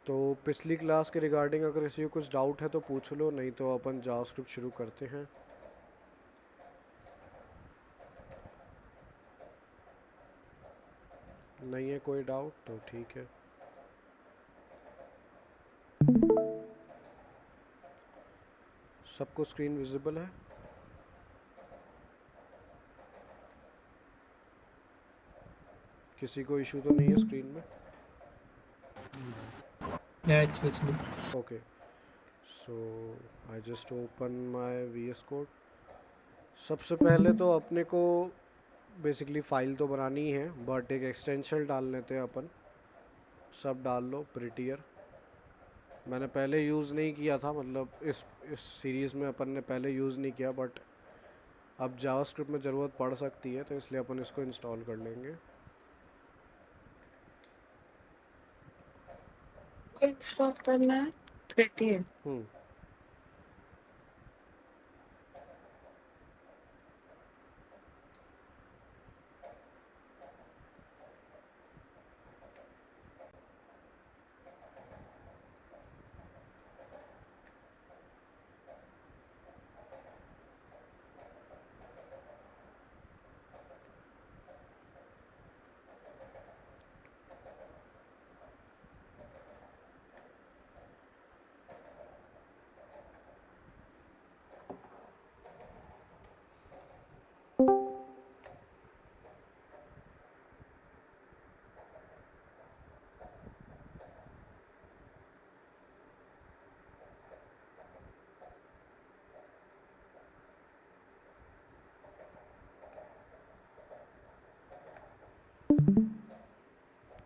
तो पिछली क्लास के रिगार्डिंग अगर किसी को कुछ डाउट है तो पूछ लो, नहीं तो अपन जावास्क्रिप्ट शुरू करते हैं। नहीं है कोई डाउट तो ठीक है। सबको स्क्रीन विजिबल है? किसी को इशू तो नहीं है स्क्रीन में? Yeah, it's visible. Okay, so I just open my VS Code. सबसे पहले तो अपने को बेसिकली फ़ाइल तो बनानी ही है, बट एक एक्सटेंशन डाल लेते हैं अपन। सब डाल लो प्रिटियर। मैंने पहले यूज़ नहीं किया था, मतलब इस सीरीज़ में अपन ने पहले यूज़ नहीं किया, बट अब जावास्क्रिप्ट में ज़रूरत पड़ सकती है तो इसलिए अपन इसको इंस्टॉल कर लेंगे। इंस्टॉल करना है प्रीटी। हम्म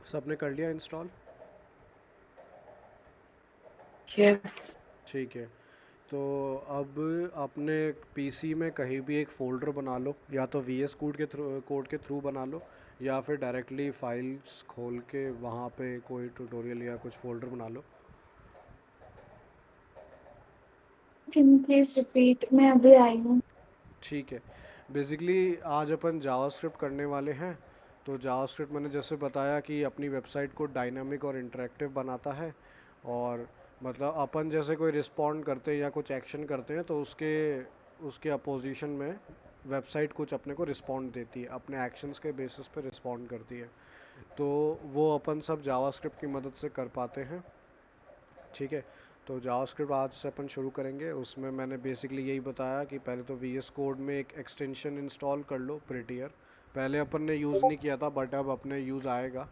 सबने कर लिया इंस्टॉल? यस। ठीक है, तो अब अपने पीसी में कहीं भी एक फ़ोल्डर बना लो, या तो वी एस कोड के थ्रू बना लो, या फिर डायरेक्टली फाइल्स खोल के वहाँ पे कोई ट्यूटोरियल या कुछ फ़ोल्डर बना लो। Can you please repeat? मैं अभी आई हूँ। ठीक है, बेसिकली आज अपन जावास्क्रिप्ट करने वाले हैं। तो जावास्क्रिप्ट मैंने जैसे बताया कि अपनी वेबसाइट को डायनामिक और इंटरेक्टिव बनाता है, और मतलब अपन जैसे कोई रिस्पॉन्ड करते हैं या कुछ एक्शन करते हैं तो उसके उसके अपोजिशन में वेबसाइट कुछ अपने को रिस्पॉन्ड देती है, अपने एक्शंस के बेसिस पे रिस्पॉन्ड करती है। तो वो अपन सब जावास्क्रिप्ट की मदद से कर पाते हैं। ठीक है, तो जावास्क्रिप्ट आज से अपन शुरू करेंगे। उसमें मैंने बेसिकली यही बताया कि पहले तो वी एस कोड में एक एक्सटेंशन इंस्टॉल कर लो प्रिटियर। पहले अपन ने यूज़ नहीं किया था, बट अब अपने यूज़ आएगा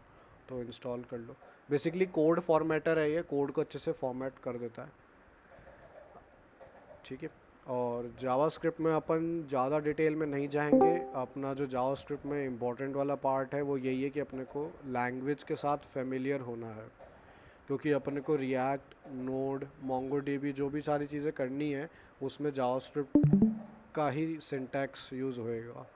तो इंस्टॉल कर लो। बेसिकली कोड फॉर्मेटर है, ये कोड को अच्छे से फॉर्मेट कर देता है। ठीक है, और जावास्क्रिप्ट में अपन ज़्यादा डिटेल में नहीं जाएंगे। अपना जो जावास्क्रिप्ट में इम्पोर्टेंट वाला पार्ट है वो यही है कि अपने को लैंग्वेज के साथ फेमिलियर होना है, क्योंकि अपने को रिएक्ट, नोड, मोंगोडीबी जो भी सारी चीज़ें करनी है उसमें जावास्क्रिप्ट का ही सिंटैक्स यूज़ होएगा।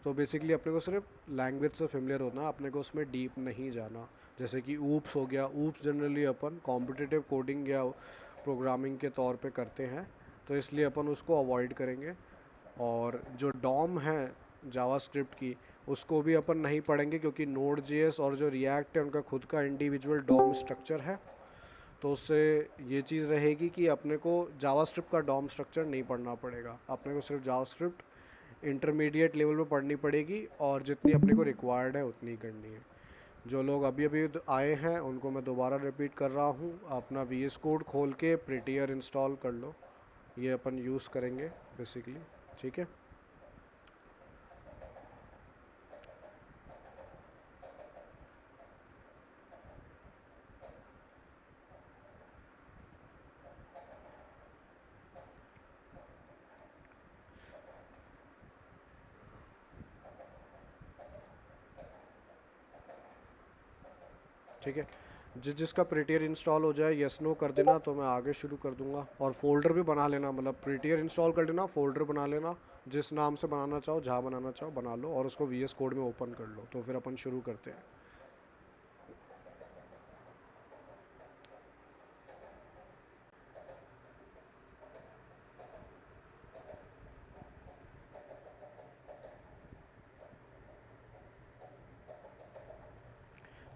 तो बेसिकली अपने को सिर्फ लैंग्वेज से फेमिलियर होना, अपने को उसमें डीप नहीं जाना। जैसे कि ऊप्स हो गया, ऊप्स जनरली अपन कॉम्पिटिटिव कोडिंग या प्रोग्रामिंग के तौर पे करते हैं, तो इसलिए अपन उसको अवॉइड करेंगे। और जो डॉम है जावास्क्रिप्ट की, उसको भी अपन नहीं पढ़ेंगे, क्योंकि नोड जेएस और जो रिएक्ट है उनका खुद का इंडिविजुअल डॉम स्ट्रक्चर है। तो उससे ये चीज़ रहेगी कि अपने को जावास्क्रिप्ट का डॉम स्ट्रक्चर नहीं पढ़ना पड़ेगा, अपने को सिर्फ जावास्क्रिप्ट इंटरमीडिएट लेवल पे पढ़नी पड़ेगी, और जितनी अपने को रिक्वायर्ड है उतनी करनी है। जो लोग अभी अभी आए हैं उनको मैं दोबारा रिपीट कर रहा हूँ, अपना वी एस कोड खोल के प्रिटियर इंस्टॉल कर लो। ये अपन यूज़ करेंगे बेसिकली। ठीक है, ठीक है, जिसका प्रिटियर इंस्टॉल हो जाए यस नो कर देना, तो मैं आगे शुरू कर दूंगा। और फोल्डर भी बना लेना, मतलब प्रिटियर इंस्टॉल कर लेना, फोल्डर बना लेना, जिस नाम से बनाना चाहो, जहाँ बनाना चाहो बना लो, और उसको वी एस कोड में ओपन कर लो। तो फिर अपन शुरू करते हैं।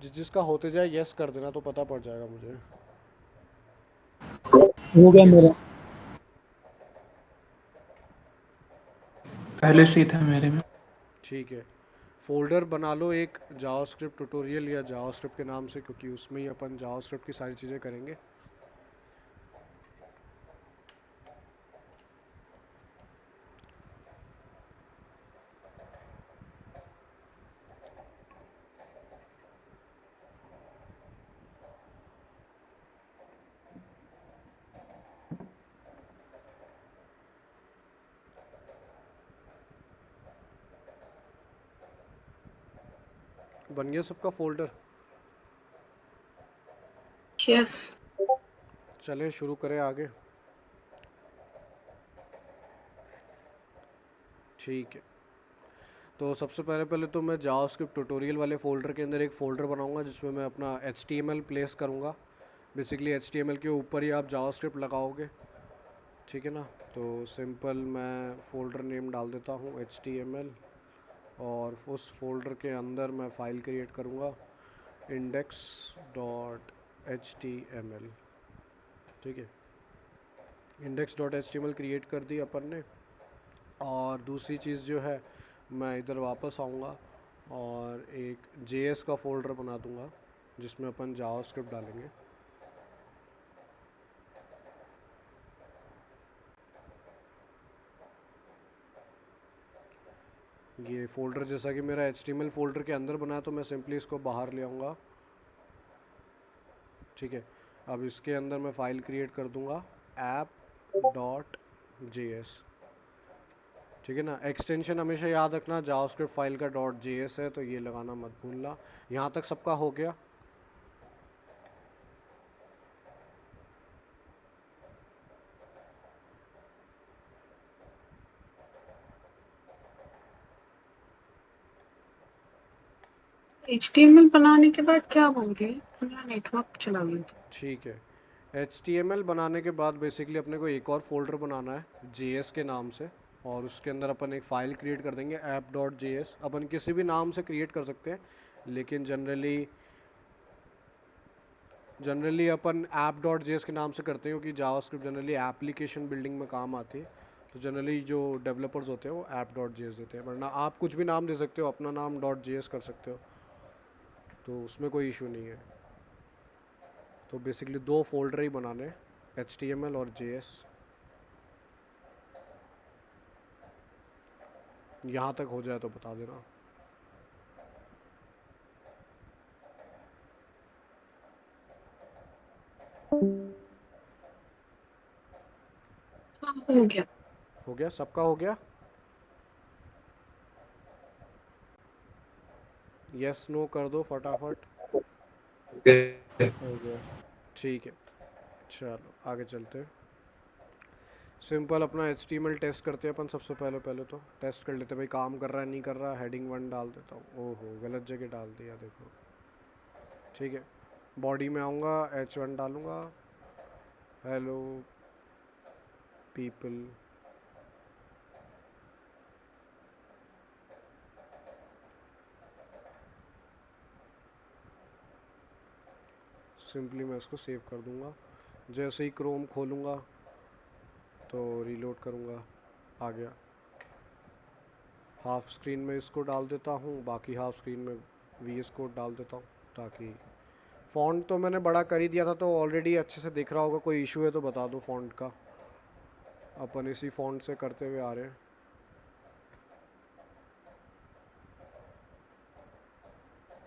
जिसका होते जाए यस कर देना तो पता पड़ जाएगा मुझे। हो गया Yes. मेरा। पहले से ही था मेरे में। ठीक है, फोल्डर बना लो एक जावास्क्रिप्ट ट्यूटोरियल या जावास्क्रिप्ट के नाम से, क्योंकि उसमें ही अपन जावास्क्रिप्ट की सारी चीज़ें करेंगे। बन गया सबका फोल्डर? यस। चलें शुरू करें आगे। ठीक है, तो सबसे पहले पहले तो मैं जावास्क्रिप्ट ट्यूटोरियल वाले फ़ोल्डर के अंदर एक फ़ोल्डर बनाऊंगा जिसमें मैं अपना HTML प्लेस करूंगा। बेसिकली HTML के ऊपर ही आप जावास्क्रिप्ट लगाओगे, ठीक है ना। तो सिंपल मैं फ़ोल्डर नेम डाल देता हूँ HTML, और उस फोल्डर के अंदर मैं फ़ाइल क्रिएट करूँगा index.html। ठीक है, index.html क्रिएट कर दी अपन ने। और दूसरी चीज़ जो है, मैं इधर वापस आऊँगा और एक JS का फ़ोल्डर बना दूँगा जिसमें अपन जावास्क्रिप्ट डालेंगे। ये फ़ोल्डर जैसा कि मेरा HTML फ़ोल्डर के अंदर बना है, तो मैं सिंपली इसको बाहर ले आऊँगा। ठीक है, अब इसके अंदर मैं फ़ाइल क्रिएट कर दूँगा app.js। ठीक है ना, एक्सटेंशन हमेशा याद रखना, जावास्क्रिप्ट फाइल का .js है तो ये लगाना मत भूलना। यहाँ तक सबका हो गया? HTML बनाने के बाद क्या बोलते हैं? मेरा नेटवर्क चला गया था। ठीक है, HTML बनाने के बाद बेसिकली अपने को एक और फोल्डर बनाना है JS के नाम से, और उसके अंदर अपन एक फ़ाइल क्रिएट कर देंगे app.js। अपन किसी भी नाम से क्रिएट कर सकते हैं, लेकिन जनरली अपन app.js के नाम से करते हैं, क्योंकि जावास्क्रिप्ट जनरली एप्लीकेशन बिल्डिंग में काम आती है। तो जनरली जो डेवलपर्स होते हैं वो app.js देते हैं, वरना आप कुछ भी नाम दे सकते हो, अपना नाम .js कर सकते हो, तो उसमें कोई इशू नहीं है। तो बेसिकली दो फोल्डर ही बनाने हैं, HTML और JS। यहाँ तक हो जाए तो बता देना। हाँ, हो गया। हो गया, सबका हो गया? यस नो कर दो फटाफट। हो गया, ठीक है। चलो आगे चलते हैं। सिंपल अपना HTML टेस्ट करते हैं अपन। सबसे पहले तो टेस्ट कर लेते हैं भाई, काम कर रहा है नहीं कर रहा। हेडिंग 1 डाल देता हूँ। ओहो, गलत जगह डाल दिया, देखो। ठीक है, बॉडी में आऊँगा, H1 डालूँगा, हेलो पीपल। सिंपली मैं इसको सेव कर दूँगा। जैसे ही क्रोम खोलूँगा तो रीलोड करूँगा, आ गया। हाफ स्क्रीन में इसको डाल देता हूँ, बाकी हाफ स्क्रीन में VS कोड डाल देता हूँ, ताकि फ़ॉन्ट तो मैंने बड़ा कर ही दिया था, तो ऑलरेडी अच्छे से दिख रहा होगा। कोई इशू है तो बता दो फ़ॉन्ट का, अपन इसी फ़ॉन्ट से करते हुए आ रहे हैं।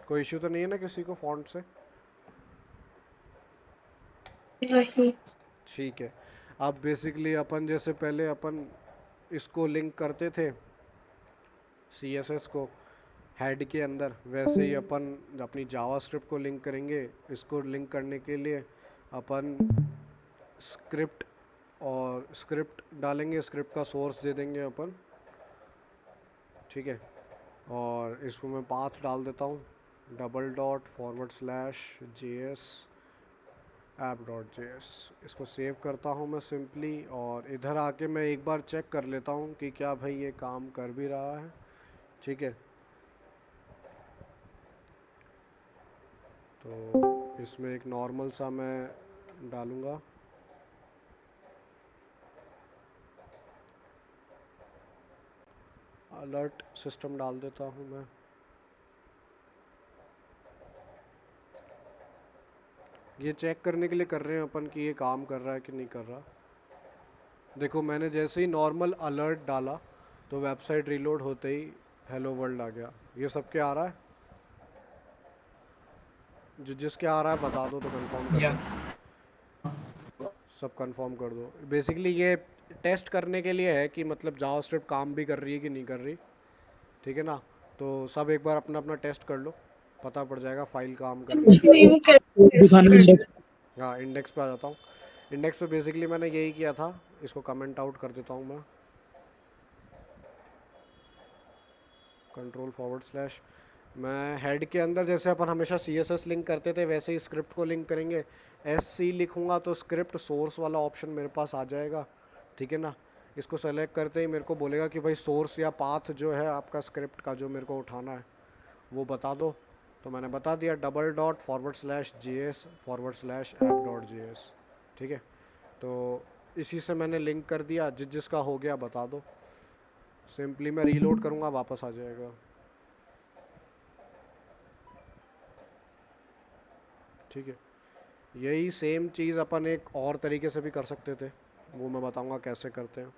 कोई इशू तो नहीं है ना किसी को फ़ॉन्ट से? नहीं। ठीक है, अब बेसिकली अपन जैसे पहले अपन इसको लिंक करते थे CSS को हेड के अंदर, वैसे ही अपन अपनी जावास्क्रिप्ट को लिंक करेंगे। इसको लिंक करने के लिए अपन स्क्रिप्ट और स्क्रिप्ट डालेंगे, स्क्रिप्ट का सोर्स दे देंगे अपन। ठीक है, और इसको मैं पाथ डाल देता हूँ :/JS app.js। इसको सेव करता हूँ मैं सिंपली, और इधर आके मैं एक बार चेक कर लेता हूँ कि क्या भाई ये काम कर भी रहा है। ठीक है, तो इसमें एक नॉर्मल सा मैं डालूँगा अलर्ट सिस्टम डाल देता हूँ मैं। ये चेक करने के लिए कर रहे हैं अपन कि ये काम कर रहा है कि नहीं कर रहा। देखो मैंने जैसे ही नॉर्मल अलर्ट डाला तो वेबसाइट रीलोड होते ही हेलो वर्ल्ड आ गया। ये सबके आ रहा है? जो जिसके आ रहा है बता दो तो कंफर्म कर या दो। सब कंफर्म कर दो। बेसिकली ये टेस्ट करने के लिए है कि मतलब जावास्क्रिप्ट काम भी कर रही है कि नहीं कर रही, ठीक है ना। तो सब एक बार अपना अपना टेस्ट कर लो, पता पड़ जाएगा फाइल काम कर रही है। कुछ नहीं, वो कैसे टेस्ट दिखाने करना इंडेक्स। है? हाँ इंडेक्स पे आ जाता हूँ। इंडेक्स पे बेसिकली मैंने यही किया था, इसको कमेंट आउट कर देता हूँ मैं। कंट्रोल फॉरवर्ड स्लैश, मैं हेड के अंदर जैसे अपन हमेशा CSS लिंक करते थे वैसे ही स्क्रिप्ट को लिंक करेंगे। SC लिखूंगा तो स्क्रिप्ट सोर्स वाला ऑप्शन मेरे पास आ जाएगा, ठीक है ना। इसको सेलेक्ट करते ही मेरे को बोलेगा कि भाई सोर्स या पाथ जो है आपका स्क्रिप्ट का जो मेरे को उठाना है वो बता दो। तो मैंने बता दिया $./js/app.js, ठीक है। तो इसी से मैंने लिंक कर दिया, जिसका हो गया बता दो। सिंपली मैं रीलोड करूँगा वापस आ जाएगा, ठीक है। यही सेम चीज़ अपन एक और तरीके से भी कर सकते थे, वो मैं बताऊंगा कैसे करते हैं।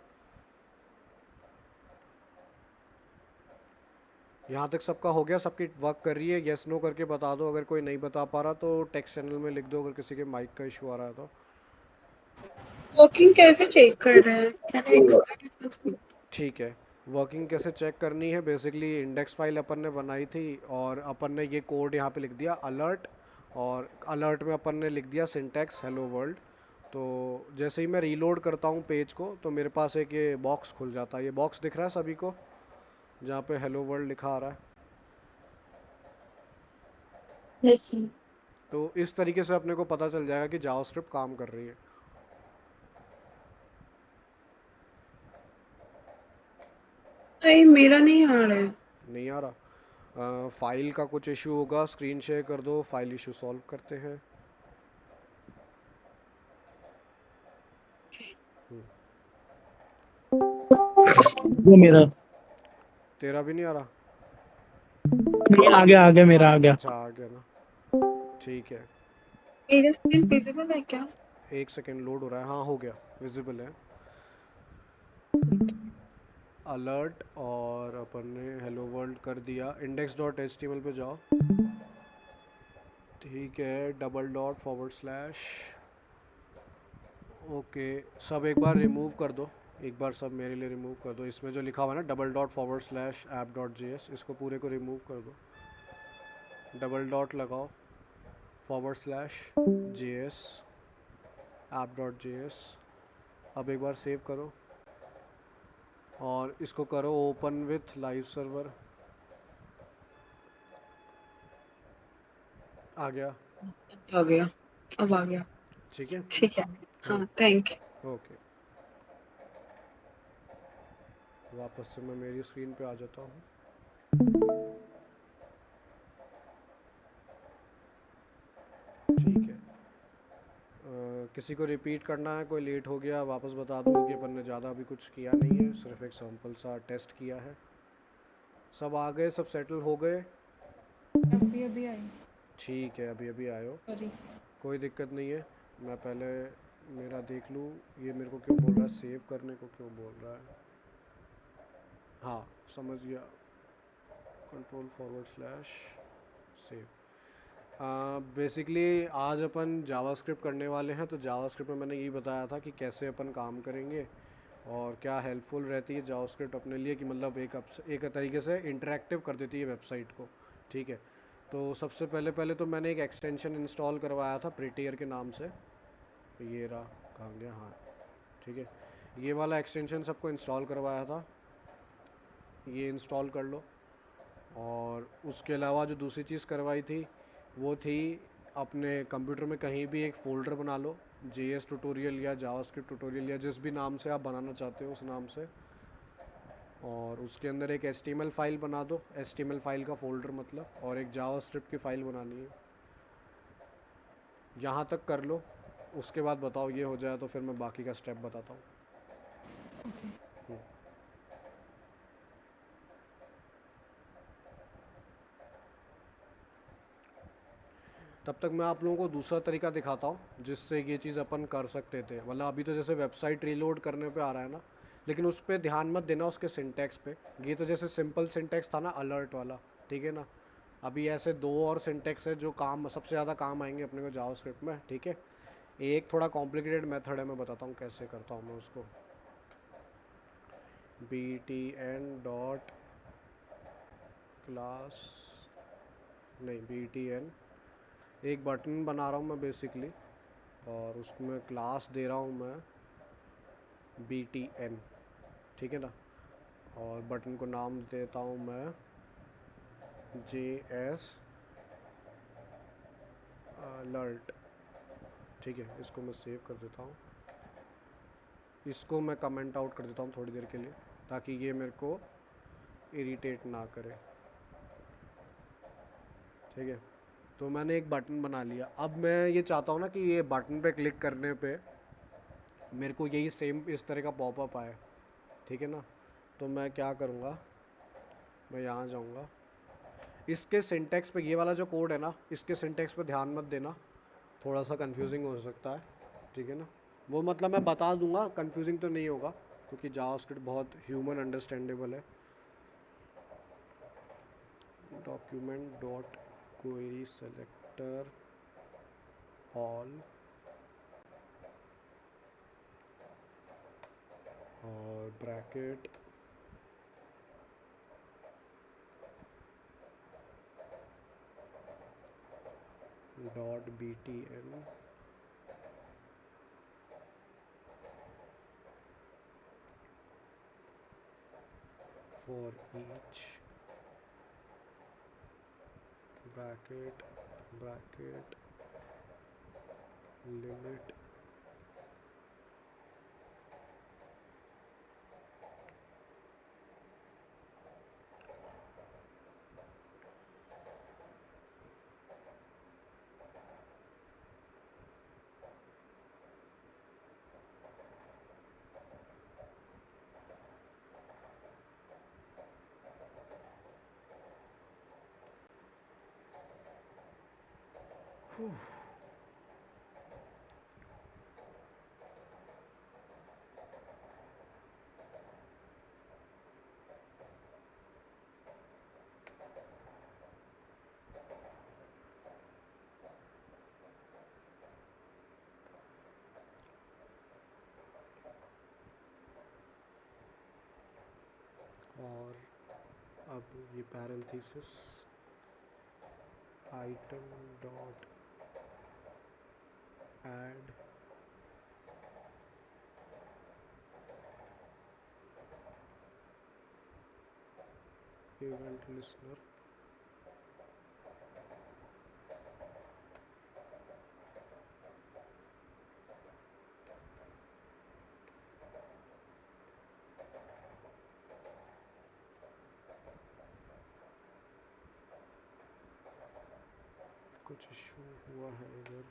यहाँ तक सबका हो गया? सबकी वर्क कर रही है? येस नो करके बता दो। अगर कोई नहीं बता पा रहा तो टेक्स्ट चैनल में लिख दो, अगर किसी के माइक का इशू आ रहा है तो। वर्किंग कैसे चेक कर रहे हैं? Can you explain it to ठीक है, वर्किंग कैसे चेक करनी है, बेसिकली इंडेक्स फाइल अपन ने बनाई थी और अपन ने ये कोड यहाँ पे लिख दिया अलर्ट, और अलर्ट में अपन ने लिख दिया सिंटैक्स हेलो वर्ल्ड। तो जैसे ही मैं रीलोड करता हूँ पेज को तो मेरे पास एक ये बॉक्स खुल जाता है। ये बॉक्स दिख रहा है सभी को जहाँ पे हेलो वर्ल्ड लिखा आ रहा है? Yes sir. तो इस तरीके से अपने को पता चल जाएगा कि जावास्क्रिप्ट काम कर रही है। नहीं, मेरा नहीं आ रहा है। नहीं आ रहा? फाइल का कुछ इशू होगा, स्क्रीन शेयर कर दो, फाइल इशू सॉल्व करते हैं। वो मेरा तेरा भी नहीं आ रहा? नहीं, आ गया मेरा आ गया। अच्छा आ गया ना, ठीक है। मेरा स्क्रीन विजिबल है क्या? एक सेकेंड लोड हो रहा है। हाँ हो गया, विजिबल है अलर्ट, और अपन ने हेलो वर्ल्ड कर दिया। index.html पे जाओ, ठीक है। $./ ओके, सब एक बार रिमूव कर दो, एक बार सब मेरे लिए रिमूव कर दो। इसमें जो लिखा हुआ है ना $./app.js, इसको पूरे को रिमूव कर दो। डबल डॉट लगाओ /js app.js। अब एक बार सेव करो और इसको करो ओपन विथ लाइव सर्वर। आ गया? आ गया, अब आ गया। ठीक है, ठीक है। हो हाँ, थैंक यू। ओके। वापस से मैं मेरी स्क्रीन पे आ जाता हूँ। ठीक है, किसी को रिपीट करना है? कोई लेट हो गया वापस बता दो कि अपन ने ज़्यादा अभी कुछ किया नहीं है, सिर्फ एक सैम्पल सा टेस्ट किया है। सब आ गए, सब सेटल हो गए? अभी अभी आई। ठीक है, अभी अभी आए हो, सॉरी। कोई दिक्कत नहीं है। मैं पहले मेरा देख लूँ, ये मेरे को क्यों बोल रहा है सेव करने को, क्यों बोल रहा है। हाँ समझ गया, कंट्रोल/सेव। बेसिकली आज अपन जावास्क्रिप्ट करने वाले हैं। तो जावास्क्रिप्ट में मैंने यही बताया था कि कैसे अपन काम करेंगे और क्या हेल्पफुल रहती है जावास्क्रिप्ट अपने लिए, कि मतलब एक तरीके से इंटरेक्टिव कर देती है वेबसाइट को, ठीक है। तो सबसे पहले तो मैंने एक एक्सटेंशन इंस्टॉल करवाया था प्रिटियर के नाम से। ये रहा, कहाँ गया, हाँ ठीक है। ये वाला एक्सटेंशन सबको इंस्टॉल करवाया था, ये इंस्टॉल कर लो। और उसके अलावा जो दूसरी चीज़ करवाई थी वो थी, अपने कंप्यूटर में कहीं भी एक फ़ोल्डर बना लो, JS ट्यूटोरियल या जावास्क्रिप्ट ट्यूटोरियल या जिस भी नाम से आप बनाना चाहते हो उस नाम से, और उसके अंदर एक HTML फाइल बना दो, HTML फाइल का फ़ोल्डर मतलब, और एक जावास्क्रिप्ट की फ़ाइल बनानी है। यहाँ तक कर लो, उसके बाद बताओ ये हो जाए तो फिर मैं बाकी का स्टेप बताता हूँ। तब तक मैं आप लोगों को दूसरा तरीका दिखाता हूँ जिससे ये चीज़ अपन कर सकते थे। मतलब अभी तो जैसे वेबसाइट रीलोड करने पे आ रहा है ना, लेकिन उस पर ध्यान मत देना, उसके सिंटैक्स पे। ये तो जैसे सिंपल सिंटैक्स था ना अलर्ट वाला, ठीक है ना। अभी ऐसे दो और सिंटैक्स है जो काम सबसे ज़्यादा काम आएंगे अपने को जावास्क्रिप्ट में, ठीक है। एक थोड़ा कॉम्प्लिकेटेड मेथड है, मैं बताता हूँ कैसे करता हूँ मैं उसको। btn क्लास नहीं, btn एक बटन बना रहा हूँ मैं बेसिकली, और उसमें क्लास दे रहा हूँ मैं btn, ठीक है ना। और बटन को नाम देता हूँ मैं js alert, ठीक है। इसको मैं सेव कर देता हूँ, इसको मैं कमेंट आउट कर देता हूँ थोड़ी देर के लिए, ताकि ये मेरे को इरिटेट ना करे, ठीक है। तो मैंने एक बटन बना लिया। अब मैं ये चाहता हूँ ना कि ये बटन पे क्लिक करने पे मेरे को यही सेम इस तरह का पॉपअप आए, ठीक है ना। तो मैं क्या करूँगा, मैं यहाँ जाऊँगा, इसके सिंटैक्स पे, ये वाला जो कोड है ना, इसके सिंटैक्स पे ध्यान मत देना, थोड़ा सा कंफ्यूजिंग हो सकता है, ठीक है ना। वो मतलब मैं बता दूंगा, कंफ्यूजिंग तो नहीं होगा क्योंकि जावास्क्रिप्ट बहुत ह्यूमन अंडरस्टैंडेबल है। Document dot query selector all, और bracket dot btn for each bracket bracket limit और अब ये parenthesis item dot add event listener, कुछ इशू हुआ है इधर।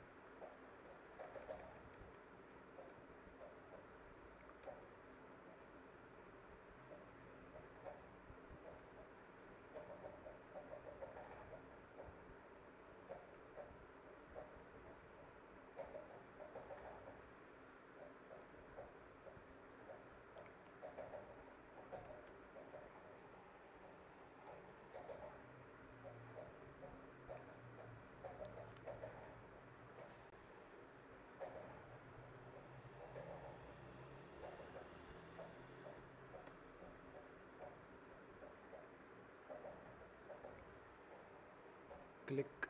क्लिक,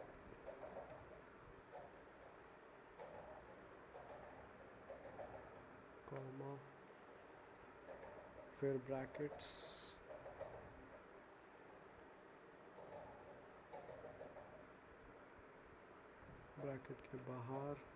कॉमा, फिर ब्रैकेट्स, ब्रैकेट के बाहर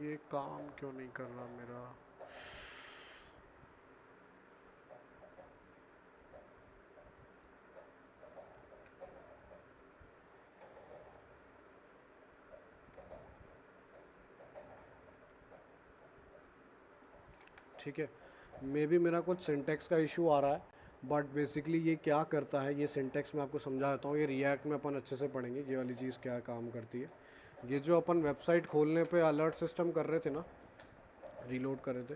ये काम क्यों नहीं कर रहा मेरा? ठीक है, मे बी मेरा कुछ सिंटेक्स का इशू आ रहा है, बट बेसिकली ये क्या करता है, ये सिंटेक्स मैं आपको समझा देता हूँ। ये रिएक्ट में अपन अच्छे से पढ़ेंगे ये वाली चीज़ क्या काम करती है। ये जो अपन वेबसाइट खोलने पे अलर्ट सिस्टम कर रहे थे ना, रीलोड कर रहे थे,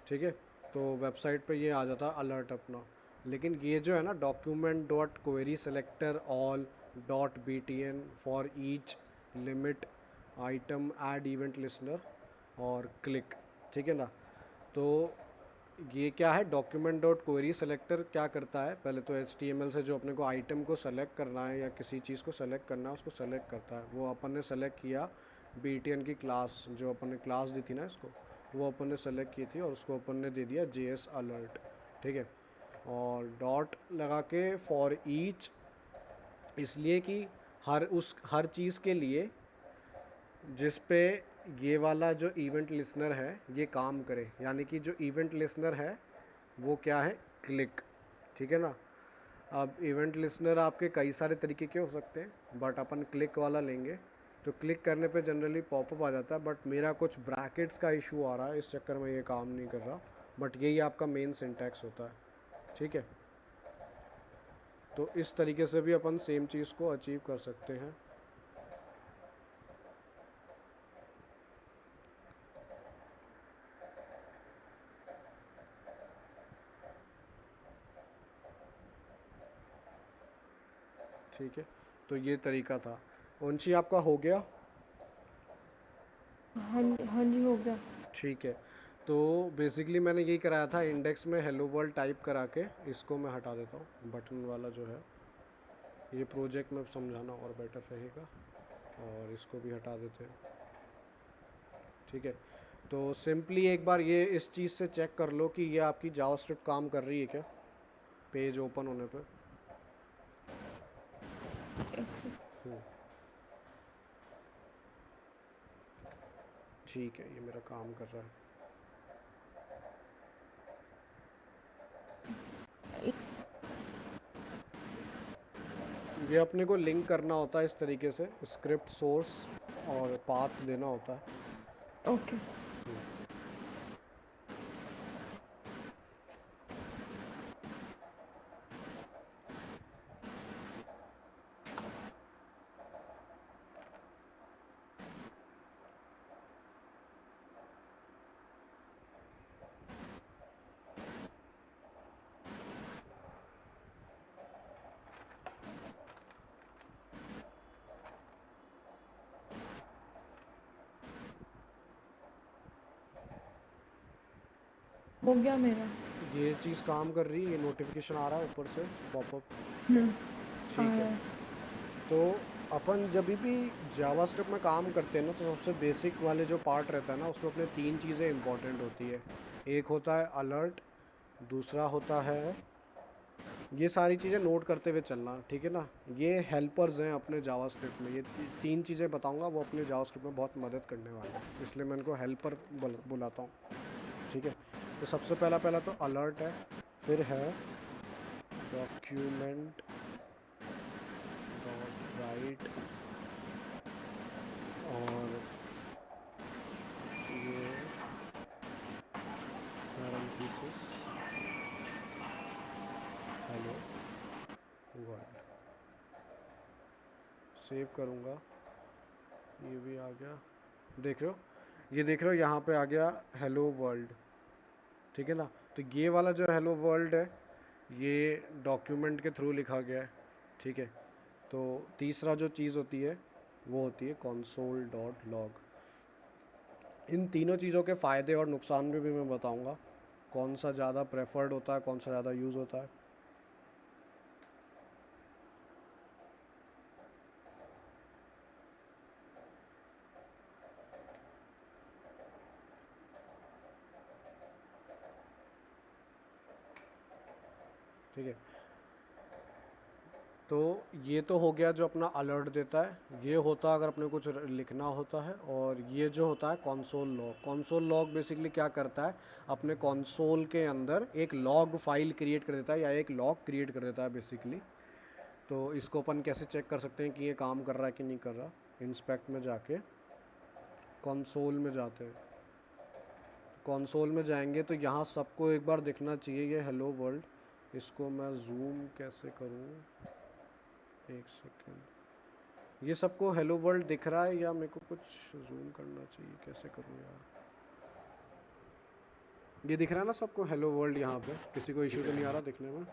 ठीक है, तो वेबसाइट पे ये आ जाता अलर्ट अपना। लेकिन ये जो है ना, document dot query selector all dot B T N for each limit item add event listener और क्लिक, ठीक है ना। तो ये क्या है, डॉक्यूमेंट डॉट क्वेरी सेलेक्टर क्या करता है, पहले तो HTML से जो अपने को आइटम को सेलेक्ट करना है या किसी चीज़ को सेलेक्ट करना है उसको सेलेक्ट करता है। वो अपन ने सेलेक्ट किया BTN की क्लास, जो अपन ने क्लास दी थी ना इसको, वो अपन ने सेलेक्ट की थी और उसको अपन ने दे दिया JS अलर्ट, ठीक है। और डॉट लगा के फॉर ईच, इसलिए कि हर चीज़ के लिए जिस पे ये वाला जो इवेंट लिसनर है ये काम करे, यानी कि जो इवेंट लिसनर है वो क्या है, क्लिक, ठीक है ना। अब इवेंट लिसनर आपके कई सारे तरीके के हो सकते हैं, बट अपन क्लिक वाला लेंगे। तो क्लिक करने पे जनरली पॉपअप आ जाता है, बट मेरा कुछ ब्रैकेट्स का इशू आ रहा है, इस चक्कर में ये काम नहीं कर रहा। बट यही आपका मेन सिंटैक्स होता है, ठीक है। तो इस तरीके से भी अपन सेम चीज़ को अचीव कर सकते हैं। ठीक है, तो ये तरीका था। उनसी आपका हो गया? हाँ जी हो गया। ठीक है, तो बेसिकली मैंने यही कराया था, इंडेक्स में हेलो वर्ल्ड टाइप करा के इसको मैं हटा देता हूँ, बटन वाला जो है ये प्रोजेक्ट में समझाना और बेटर रहेगा, और इसको भी हटा देते हैं, ठीक है। तो सिंपली एक बार ये इस चीज़ से चेक कर लो कि ये आपकी जावास्क्रिप्ट काम कर रही है क्या, पेज ओपन होने पे। एक से ठीक है, ये मेरा काम कर रहा है। ये अपने को लिंक करना होता है इस तरीके से, स्क्रिप्ट सोर्स और पाथ देना होता है। ओके। हो गया मेरा। ये चीज़ काम कर रही है, ये नोटिफिकेशन आ रहा है ऊपर से पॉपअप, हम्म, ठीक है। हाँ, तो अपन जब भी जावास्क्रिप्ट में काम करते हैं ना, तो सबसे बेसिक वाले जो पार्ट रहता है ना, उसमें अपने तीन चीज़ें इंपॉर्टेंट होती है। एक होता है अलर्ट, दूसरा होता है, ये सारी चीज़ें नोट करते हुए चलना, ठीक है ना। ये हेल्पर्स हैं अपने जावास्क्रिप्ट में, ये तीन चीज़ें बताऊंगा, वो अपने जावास्क्रिप्ट में बहुत मदद करने वाले हैं, इसलिए मैं इनको हेल्पर बुलाता हूँ, ठीक है। तो सबसे पहला तो अलर्ट है, फिर है डॉक्यूमेंट डॉट राइट, और ये पैरेंथेसिस हेलो वर्ल्ड, सेव करूँगा, ये भी आ गया, देख रहे हो, ये देख रहे हो यहाँ पे आ गया हेलो वर्ल्ड, ठीक है ना। तो ये वाला जो हेलो वर्ल्ड है ये डॉक्यूमेंट के थ्रू लिखा गया है, ठीक है। तो तीसरा जो चीज़ होती है वो होती है console.log, इन तीनों चीज़ों के फ़ायदे और नुकसान भी मैं बताऊंगा, कौन सा ज़्यादा प्रेफर्ड होता है, कौन सा ज़्यादा यूज़ होता है। ठीक है, तो ये तो हो गया जो अपना अलर्ट देता है। ये होता है अगर अपने कुछ लिखना होता है। और ये जो होता है console log. Console log basically क्या करता है, अपने कंसोल के अंदर एक लॉग फाइल क्रिएट कर देता है या एक लॉग क्रिएट कर देता है बेसिकली। तो इसको अपन कैसे चेक कर सकते हैं कि ये काम कर रहा है कि नहीं कर रहा। इंस्पेक्ट में जाके कंसोल में जाते हैं। कंसोल में जाएंगे तो यहाँ सबको एक बार दिखना चाहिए ये हेलो वर्ल्ड। इसको मैं जूम कैसे करूँ, एक सेकेंड। ये सबको हेलो वर्ल्ड दिख रहा है या मेरे को कुछ जूम करना चाहिए, कैसे करूँ यार। ये दिख रहा है ना सबको हेलो वर्ल्ड, यहाँ पे किसी को इशू तो नहीं आ रहा दिखने में।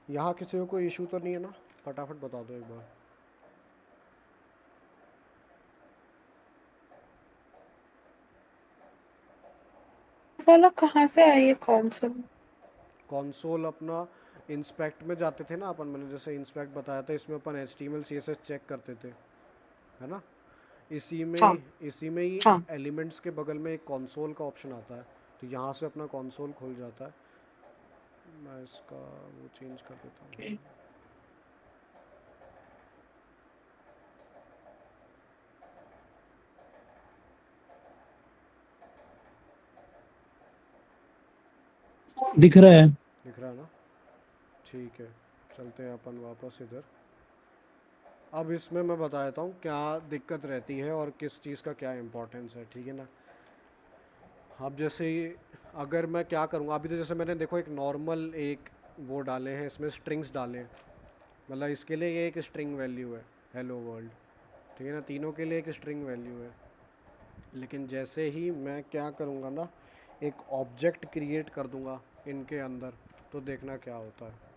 यहाँ किसी को कोई इशू तो नहीं है ना, फटाफट बता दो एक बार। बोला कहाँ से आई है कौन-सा? कंसोल अपना इंस्पेक्ट में जाते थे ना अपन, मैंने जैसे इंस्पेक्ट बताया था, इसमें अपन HTML CSS चेक करते थे, है ना। हाँ, इसी में ही हाँ। एलिमेंट्स के बगल में एक कंसोल का ऑप्शन आता है। तो यहाँ से अपना कंसोल खुल जाता है। मैं इसका वो चेंज कर देता हूँ। ओके। दिख रहा है। दिख रहा है ना, ठीक है। चलते हैं अपन वापस इधर। अब इसमें मैं बता देता हूँ क्या दिक्कत रहती है और किस चीज़ का क्या इम्पोर्टेंस है, ठीक है ना। अब जैसे अगर मैं क्या करूँगा, अभी तो जैसे मैंने देखो एक नॉर्मल एक वो डाले हैं, इसमें स्ट्रिंग्स डाले हैं। मतलब इसके लिए ये एक स्ट्रिंग वैल्यू है हेलो वर्ल्ड, ठीक है ना। तीनों के लिए एक स्ट्रिंग वैल्यू है। लेकिन जैसे ही मैं क्या करूँगा ना, एक ऑब्जेक्ट क्रिएट कर दूँगा इनके अंदर, तो देखना क्या होता है।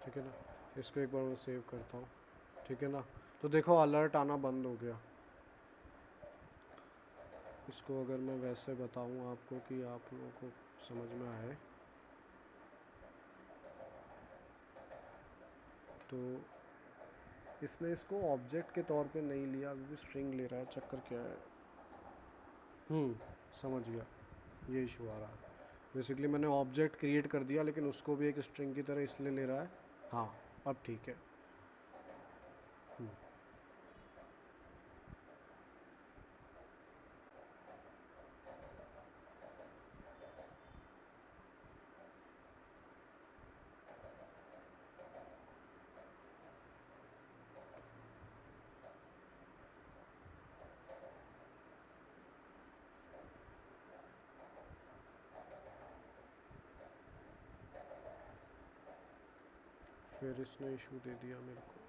ठीक है ना, इसको एक बार मैं सेव करता हूँ, ठीक है ना। तो देखो अलर्ट आना बंद हो गया। इसको अगर मैं वैसे बताऊँ आपको कि आप लोगों को समझ में आए, तो इसने इसको ऑब्जेक्ट के तौर पे नहीं लिया, अभी भी स्ट्रिंग ले रहा है, चक्कर क्या है। समझ गया, ये इशू आ रहा है। बेसिकली मैंने ऑब्जेक्ट क्रिएट कर दिया लेकिन उसको भी एक स्ट्रिंग की तरह इसलिए ले रहा है। हाँ, अब ठीक है। फिर इसने इशू दे दिया मेरे को।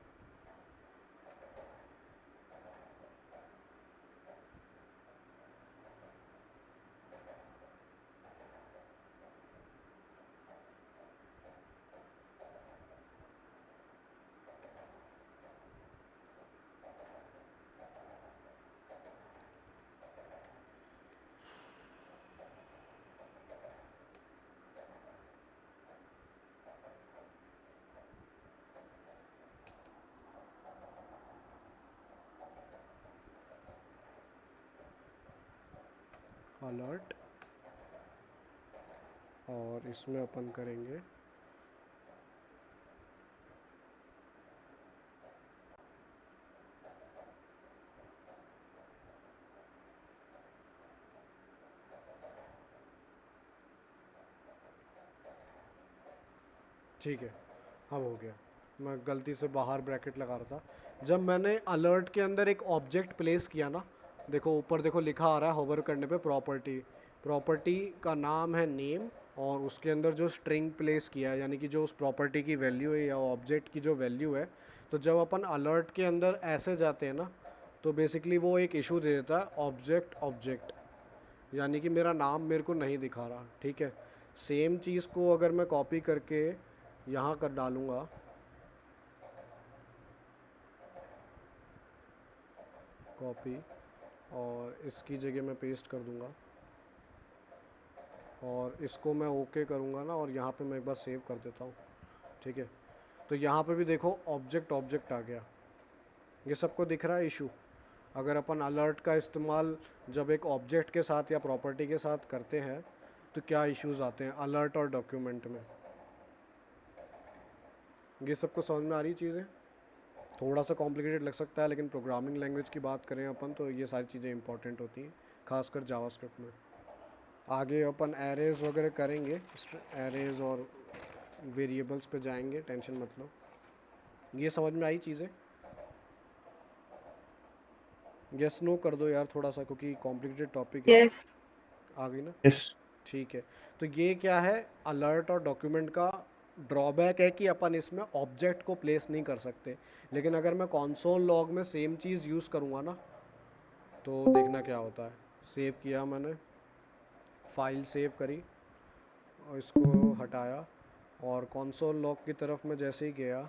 अलर्ट और इसमें अपन करेंगे ठीक है, अब हो गया। मैं गलती से बाहर ब्रैकेट लगा रहा था। जब मैंने अलर्ट के अंदर एक ऑब्जेक्ट प्लेस किया ना, देखो ऊपर देखो लिखा आ रहा है होवर करने पे प्रॉपर्टी, प्रॉपर्टी का नाम है नेम, और उसके अंदर जो स्ट्रिंग प्लेस किया है यानी कि जो उस प्रॉपर्टी की वैल्यू है या ऑब्जेक्ट की जो वैल्यू है, तो जब अपन अलर्ट के अंदर ऐसे जाते हैं ना, तो बेसिकली वो एक इशू दे देता है ऑब्जेक्ट ऑब्जेक्ट, यानी कि मेरा नाम मेरे को नहीं दिखा रहा। ठीक है, सेम चीज़ को अगर मैं कॉपी करके यहाँ कर डालूँगा, कॉपी, और इसकी जगह मैं पेस्ट कर दूँगा, और इसको मैं ओके करूँगा ना, और यहाँ पे मैं एक बार सेव कर देता हूँ। ठीक है, तो यहाँ पे भी देखो ऑब्जेक्ट ऑब्जेक्ट आ गया। ये सबको दिख रहा है इशू? अगर अपन अलर्ट का इस्तेमाल जब एक ऑब्जेक्ट के साथ या प्रॉपर्टी के साथ करते हैं तो क्या इश्यूज आते हैं अलर्ट और डॉक्यूमेंट में? ये सबको समझ में आ रही चीज़ें? थोड़ा सा कॉम्प्लिकेटेड लग सकता है, लेकिन प्रोग्रामिंग लैंग्वेज की बात करें अपन तो ये सारी चीज़ें इंपॉर्टेंट होती हैं, खासकर जावास्क्रिप्ट में। आगे अपन एरेज वगैरह करेंगे, एरेज और वेरिएबल्स पे जाएंगे, टेंशन मत लो। ये समझ में आई चीज़ें? यस नो कर दो यार थोड़ा सा, क्योंकि कॉम्प्लिकेटेड टॉपिक है। Yes. आ गई ना? यस। ठीक है, तो ये क्या है, अलर्ट और डॉक्यूमेंट का ड्रॉबैक है कि अपन इसमें ऑब्जेक्ट को प्लेस नहीं कर सकते। लेकिन अगर मैं कॉन्सोल लॉग में सेम चीज़ यूज़ करूँगा ना, तो देखना क्या होता है। सेव किया मैंने, फाइल सेव करी और इसको हटाया, और कॉन्सोल लॉग की तरफ मैं जैसे ही गया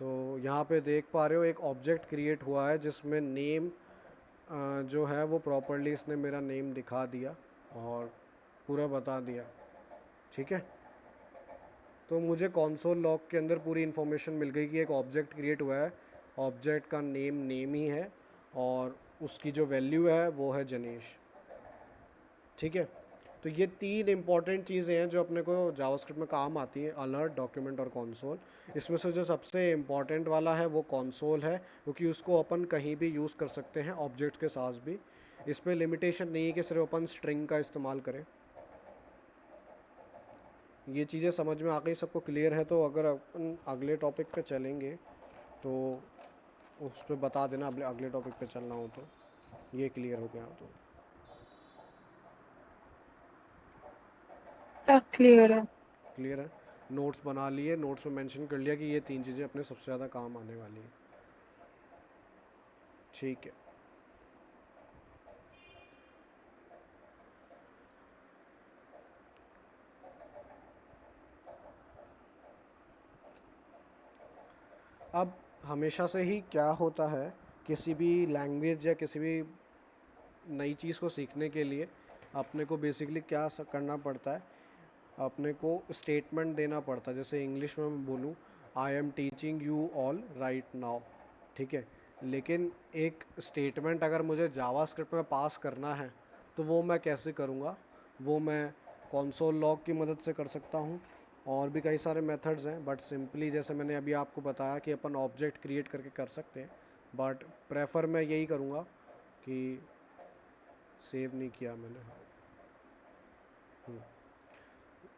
तो यहाँ पे देख पा रहे हो एक ऑब्जेक्ट क्रिएट हुआ है जिसमें नेम जो है वो प्रॉपरली इसने मेरा नेम दिखा दिया और पूरा बता दिया। ठीक है, तो मुझे कॉन्सोल लॉग के अंदर पूरी इन्फॉर्मेशन मिल गई कि एक ऑब्जेक्ट क्रिएट हुआ है, ऑब्जेक्ट का नेम नेम ही है, और उसकी जो वैल्यू है वो है जनेश। ठीक है, तो ये तीन इंपॉर्टेंट चीज़ें हैं जो अपने को जावास्क्रिप्ट में काम आती हैं, अलर्ट, डॉक्यूमेंट और कॉन्सोल। इसमें से जो सबसे इम्पॉर्टेंट वाला है वो कॉन्सोल है, क्योंकि उसको अपन कहीं भी यूज़ कर सकते हैं ऑब्जेक्ट के साथ भी। इसमें लिमिटेशन नहीं है कि सिर्फ अपन स्ट्रिंग का इस्तेमाल करें। ये चीज़ें समझ में आ गई, सबको क्लियर है? तो अगर अपन अगले टॉपिक पे चलेंगे तो उस पर बता देना, अगले टॉपिक पे चलना हो तो ये क्लियर हो गया तो। Clear है। क्लियर है? नोट्स बना लिए, नोट्स में मेंशन कर लिया कि ये तीन चीज़ें अपने सबसे ज़्यादा काम आने वाली हैं। ठीक है, अब हमेशा से ही क्या होता है, किसी भी लैंग्वेज या किसी भी नई चीज़ को सीखने के लिए अपने को बेसिकली क्या करना पड़ता है, अपने को स्टेटमेंट देना पड़ता है। जैसे इंग्लिश में मैं बोलूँ I am teaching you all right now, ठीक है, लेकिन एक स्टेटमेंट अगर मुझे जावास्क्रिप्ट में पास करना है तो वो मैं कैसे करूँगा? वो मैं कॉन्सोल लॉग की मदद से कर सकता हूँ, और भी कई सारे मेथड्स हैं, बट सिंपली जैसे मैंने अभी आपको बताया कि अपन ऑब्जेक्ट क्रिएट करके कर सकते हैं, बट प्रेफर मैं यही करूँगा कि सेव नहीं किया मैंने।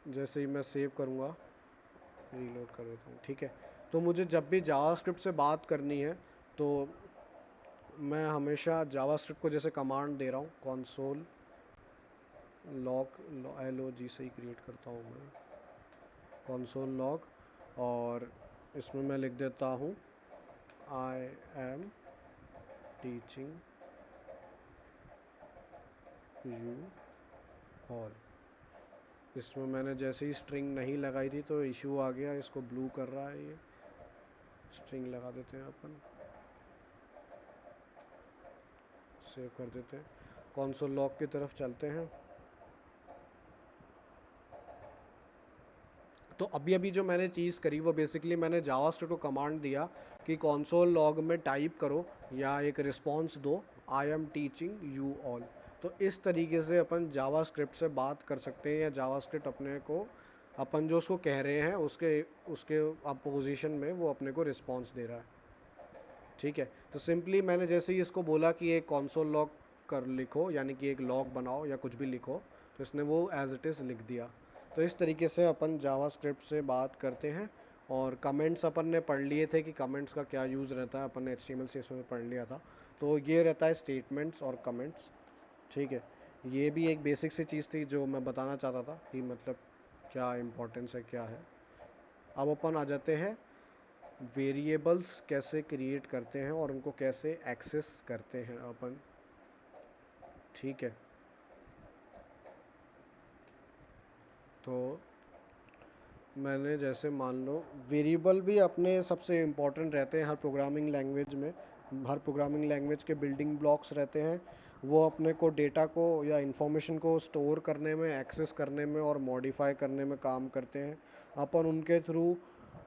जैसे ही मैं सेव करूँगा, रीलोड कर देता हूँ। ठीक है, तो मुझे जब भी जावास्क्रिप्ट से बात करनी है तो मैं हमेशा जावास्क्रिप्ट को जैसे कमांड दे रहा हूँ, कॉन्सोल लॉग, LOG से ही क्रिएट करता हूँ मैं, कॉन्सोल लॉग, और इसमें मैं लिख देता हूँ I am teaching you all. इसमें मैंने जैसे ही स्ट्रिंग नहीं लगाई थी तो इशू आ गया, इसको ब्लू कर रहा है, ये स्ट्रिंग लगा देते हैं अपन, सेव कर देते हैं। कॉन्सोल लॉग की तरफ चलते हैं। तो अभी अभी जो मैंने चीज़ करी वो बेसिकली मैंने जावास्क्रिप्ट को कमांड दिया कि कॉन्सोल लॉग में टाइप करो या एक रिस्पॉन्स दो I am teaching you all. तो इस तरीके से अपन जावास्क्रिप्ट से बात कर सकते हैं, या जावास्क्रिप्ट अपने को, अपन जो उसको कह रहे हैं उसके उसके अपोजिशन में वो अपने को रिस्पॉन्स दे रहा है। ठीक है, तो सिंपली मैंने जैसे ही इसको बोला कि एक कॉन्सोल लॉग कर लिखो, यानी कि एक लॉग बनाओ या कुछ भी लिखो, तो इसने वो एज इट इज़ लिख दिया। तो इस तरीके से अपन जावास्क्रिप्ट से बात करते हैं। और कमेंट्स अपन ने पढ़ लिए थे कि कमेंट्स का क्या यूज़ रहता है, अपन ने HTML CSS में पढ़ लिया था। तो ये रहता है स्टेटमेंट्स और कमेंट्स। ठीक है, ये भी एक बेसिक सी चीज़ थी जो मैं बताना चाहता था कि मतलब क्या इम्पोर्टेंस है, क्या है। अब अपन आ जाते हैं वेरिएबल्स कैसे क्रिएट करते हैं और उनको कैसे एक्सेस करते हैं अपन। ठीक है, तो मैंने जैसे मान लो वेरिएबल भी अपने सबसे इम्पोर्टेंट रहते हैं हर प्रोग्रामिंग लैंग्वेज में। हर प्रोग्रामिंग लैंग्वेज के बिल्डिंग ब्लॉक्स रहते हैं, वो अपने को डेटा को या इंफॉर्मेशन को स्टोर करने में, एक्सेस करने में और मॉडिफाई करने में काम करते हैं। अपन उनके थ्रू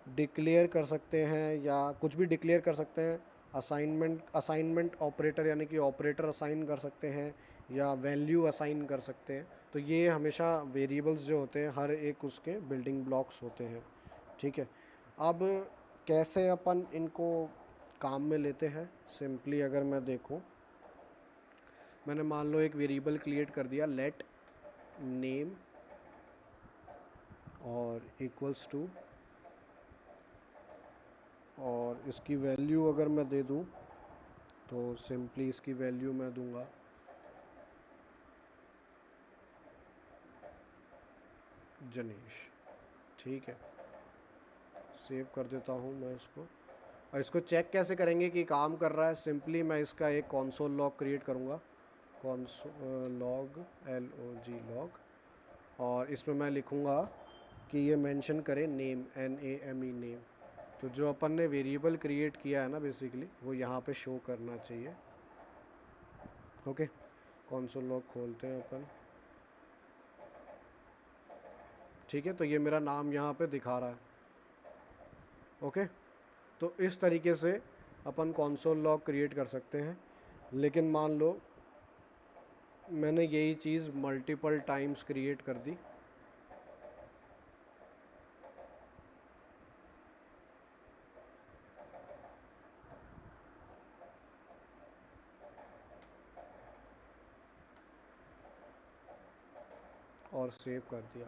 डिक्लेयर कर सकते हैं या कुछ भी डिक्लेयर कर सकते हैं। असाइनमेंट ऑपरेटर यानी कि ऑपरेटर असाइन कर सकते हैं या वैल्यू असाइन कर सकते हैं। तो ये हमेशा वेरिएबल्स जो होते हैं हर एक उसके बिल्डिंग ब्लॉक्स होते हैं। ठीक है, अब कैसे अपन इनको काम में लेते हैं, सिंपली अगर मैं देखूं, मैंने मान लो एक वेरिएबल क्रिएट कर दिया लेट नेम और इक्वल्स टू, और इसकी वैल्यू अगर मैं दे दूं तो सिंपली इसकी वैल्यू मैं दूंगा जनीश। ठीक है, सेव कर देता हूँ मैं इसको। और इसको चेक कैसे करेंगे कि काम कर रहा है, सिंपली मैं इसका एक कॉन्सोल लॉग क्रिएट करूँगा, लॉग LOG लॉग, और इसमें मैं लिखूँगा कि ये मेंशन करे नेम NAME नेम। तो जो अपन ने वेरिएबल क्रिएट किया है ना बेसिकली, वो यहाँ पे शो करना चाहिए। ओके, कॉन्सोल लॉग खोलते हैं अपन। ठीक है, तो ये मेरा नाम यहाँ पे दिखा रहा है। ओके, तो इस तरीके से अपन कॉन्सोल लॉग क्रिएट कर सकते हैं। लेकिन मान लो मैंने यही चीज़ मल्टीपल टाइम्स क्रिएट कर दी, और सेव कर दिया,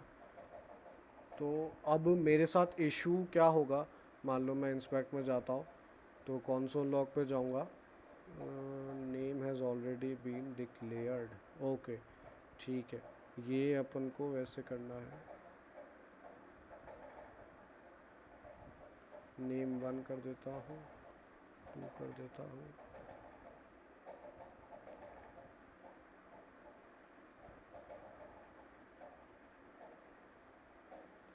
तो अब मेरे साथ इशू क्या होगा। मान लो मैं इंस्पेक्ट में जाता हूँ, तो कॉन्सोल लॉग पे जाऊँगा, name has already been declared. Okay, ठीक है, ये अपन को वैसे करना है, नेम 1 कर देता हूँ, 2 कर देता हूँ,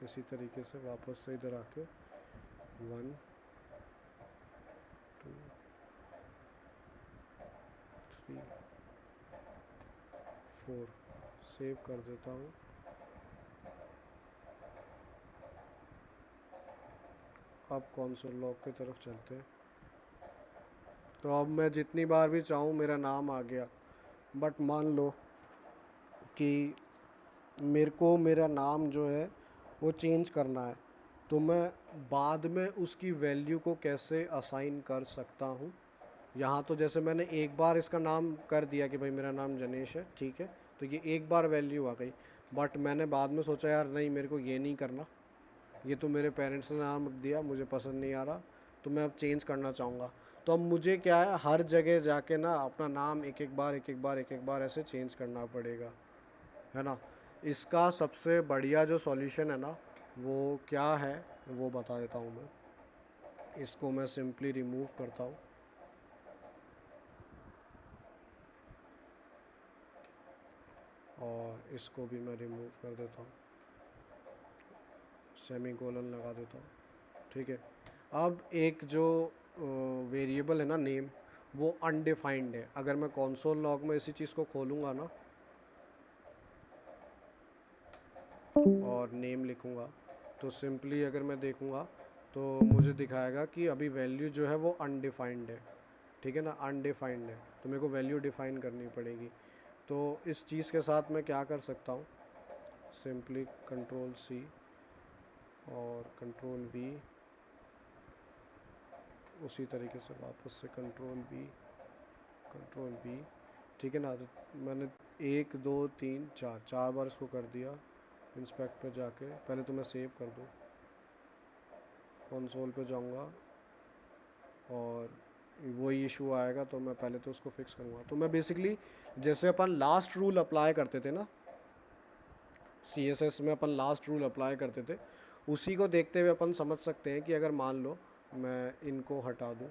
इसी तरीके से वापस से इधर आके 1 2 3 4 सेव कर देता हूँ। अब कॉन्सोल लॉग की तरफ चलते हैं। तो अब मैं जितनी बार भी चाहूँ मेरा नाम आ गया, बट मान लो कि मेरे को मेरा नाम जो है वो चेंज करना है, तो मैं बाद में उसकी वैल्यू को कैसे असाइन कर सकता हूँ। यहाँ तो जैसे मैंने एक बार इसका नाम कर दिया कि भाई मेरा नाम जनेश है, ठीक है, तो ये एक बार वैल्यू आ गई। बट मैंने बाद में सोचा यार नहीं, मेरे को ये नहीं करना, ये तो मेरे पेरेंट्स ने नाम दिया, मुझे पसंद नहीं आ रहा, तो मैं अब चेंज करना चाहूँगा। तो अब मुझे क्या है, हर जगह जाके ना अपना नाम एक एक बार ऐसे चेंज करना पड़ेगा, है ना। इसका सबसे बढ़िया जो सॉल्यूशन है ना वो क्या है वो बता देता हूँ मैं। इसको मैं सिंपली रिमूव करता हूँ, और इसको भी मैं रिमूव कर देता हूँ, सेमी कोलन लगा देता हूँ। ठीक है, अब एक जो वेरिएबल है ना नेम, वो अनडिफाइंड है। अगर मैं कॉन्सोल लॉग में इसी चीज़ को खोलूँगा ना और नेम लिखूँगा, तो सिंपली अगर मैं देखूँगा तो मुझे दिखाएगा कि अभी वैल्यू जो है वो अनडिफाइंड है। ठीक है ना, अनडिफाइंड है, तो मेरे को वैल्यू डिफाइन करनी पड़ेगी। तो इस चीज़ के साथ मैं क्या कर सकता हूँ, सिंपली कंट्रोल C और कंट्रोल V, उसी तरीके से वापस से कंट्रोल V, ठीक है ना। तो मैंने 1 2 3 4 बार इसको कर दिया। इंस्पेक्ट पे जाके पहले तो मैं सेव कर दूँ, कंसोल पे जाऊँगा और वही इशू आएगा, तो मैं पहले तो उसको फिक्स करूँगा। तो मैं बेसिकली जैसे अपन लास्ट रूल अप्लाई करते थे ना, CSS में अपन लास्ट रूल अप्लाई करते थे, उसी को देखते हुए अपन समझ सकते हैं कि अगर मान लो मैं इनको हटा दूँ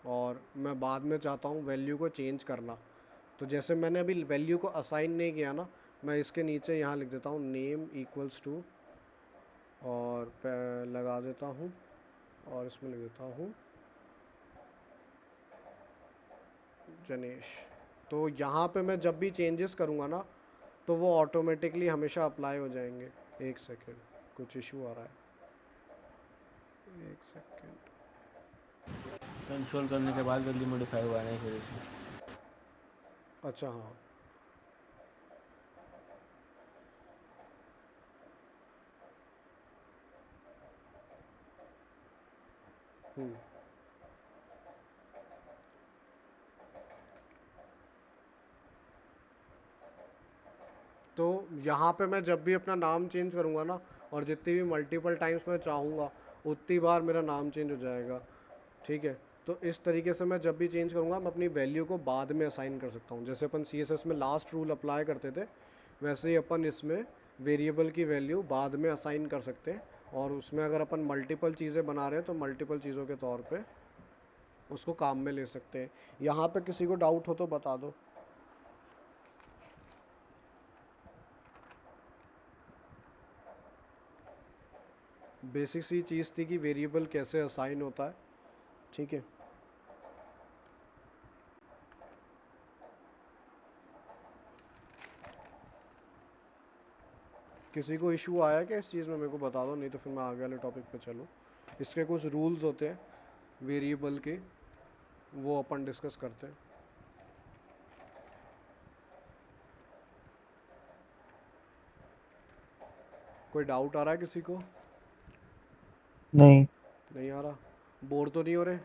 और मैं बाद में चाहता हूँ वैल्यू को चेंज करना, तो जैसे मैंने अभी वैल्यू को असाइन नहीं किया ना, मैं इसके नीचे यहाँ लिख देता हूँ नेम इक्वल्स टू और लगा देता हूँ और इसमें लिख देता हूँ जनेश। तो यहाँ पे मैं जब भी चेंजेस करूँगा ना, तो वो ऑटोमेटिकली हमेशा अप्लाई हो जाएंगे। एक सेकेंड, कुछ इशू आ रहा है, एक सेकेंड। इंस्टॉल करने के बाद वैल्यू मॉडिफाई हुआ नहीं फिर इसमें। अच्छा हाँ, तो यहाँ पे मैं जब भी अपना नाम चेंज करूँगा ना, और जितनी भी मल्टीपल टाइम्स मैं चाहूँगा उतनी बार मेरा नाम चेंज हो जाएगा, ठीक है। तो इस तरीके से मैं जब भी चेंज करूँगा, मैं अपनी वैल्यू को बाद में असाइन कर सकता हूँ। जैसे अपन CSS में लास्ट रूल अप्लाई करते थे, वैसे ही अपन इसमें वेरिएबल की वैल्यू बाद में असाइन कर सकते हैं, और उसमें अगर अपन मल्टीपल चीज़ें बना रहे हैं तो मल्टीपल चीज़ों के तौर पे उसको काम में ले सकते हैं। यहाँ पे किसी को डाउट हो तो बता दो। बेसिक सी चीज़ थी कि वेरिएबल कैसे असाइन होता है, ठीक है। किसी को इशू आया क्या इस चीज़ में, मेरे को बता दो, नहीं तो फिर मैं आगे वाले टॉपिक पे चलूँ। इसके कुछ रूल्स होते हैं वेरिएबल के, वो अपन डिस्कस करते हैं। कोई डाउट आ रहा है किसी को? नहीं। नहीं आ रहा? बोर तो नहीं हो रहे?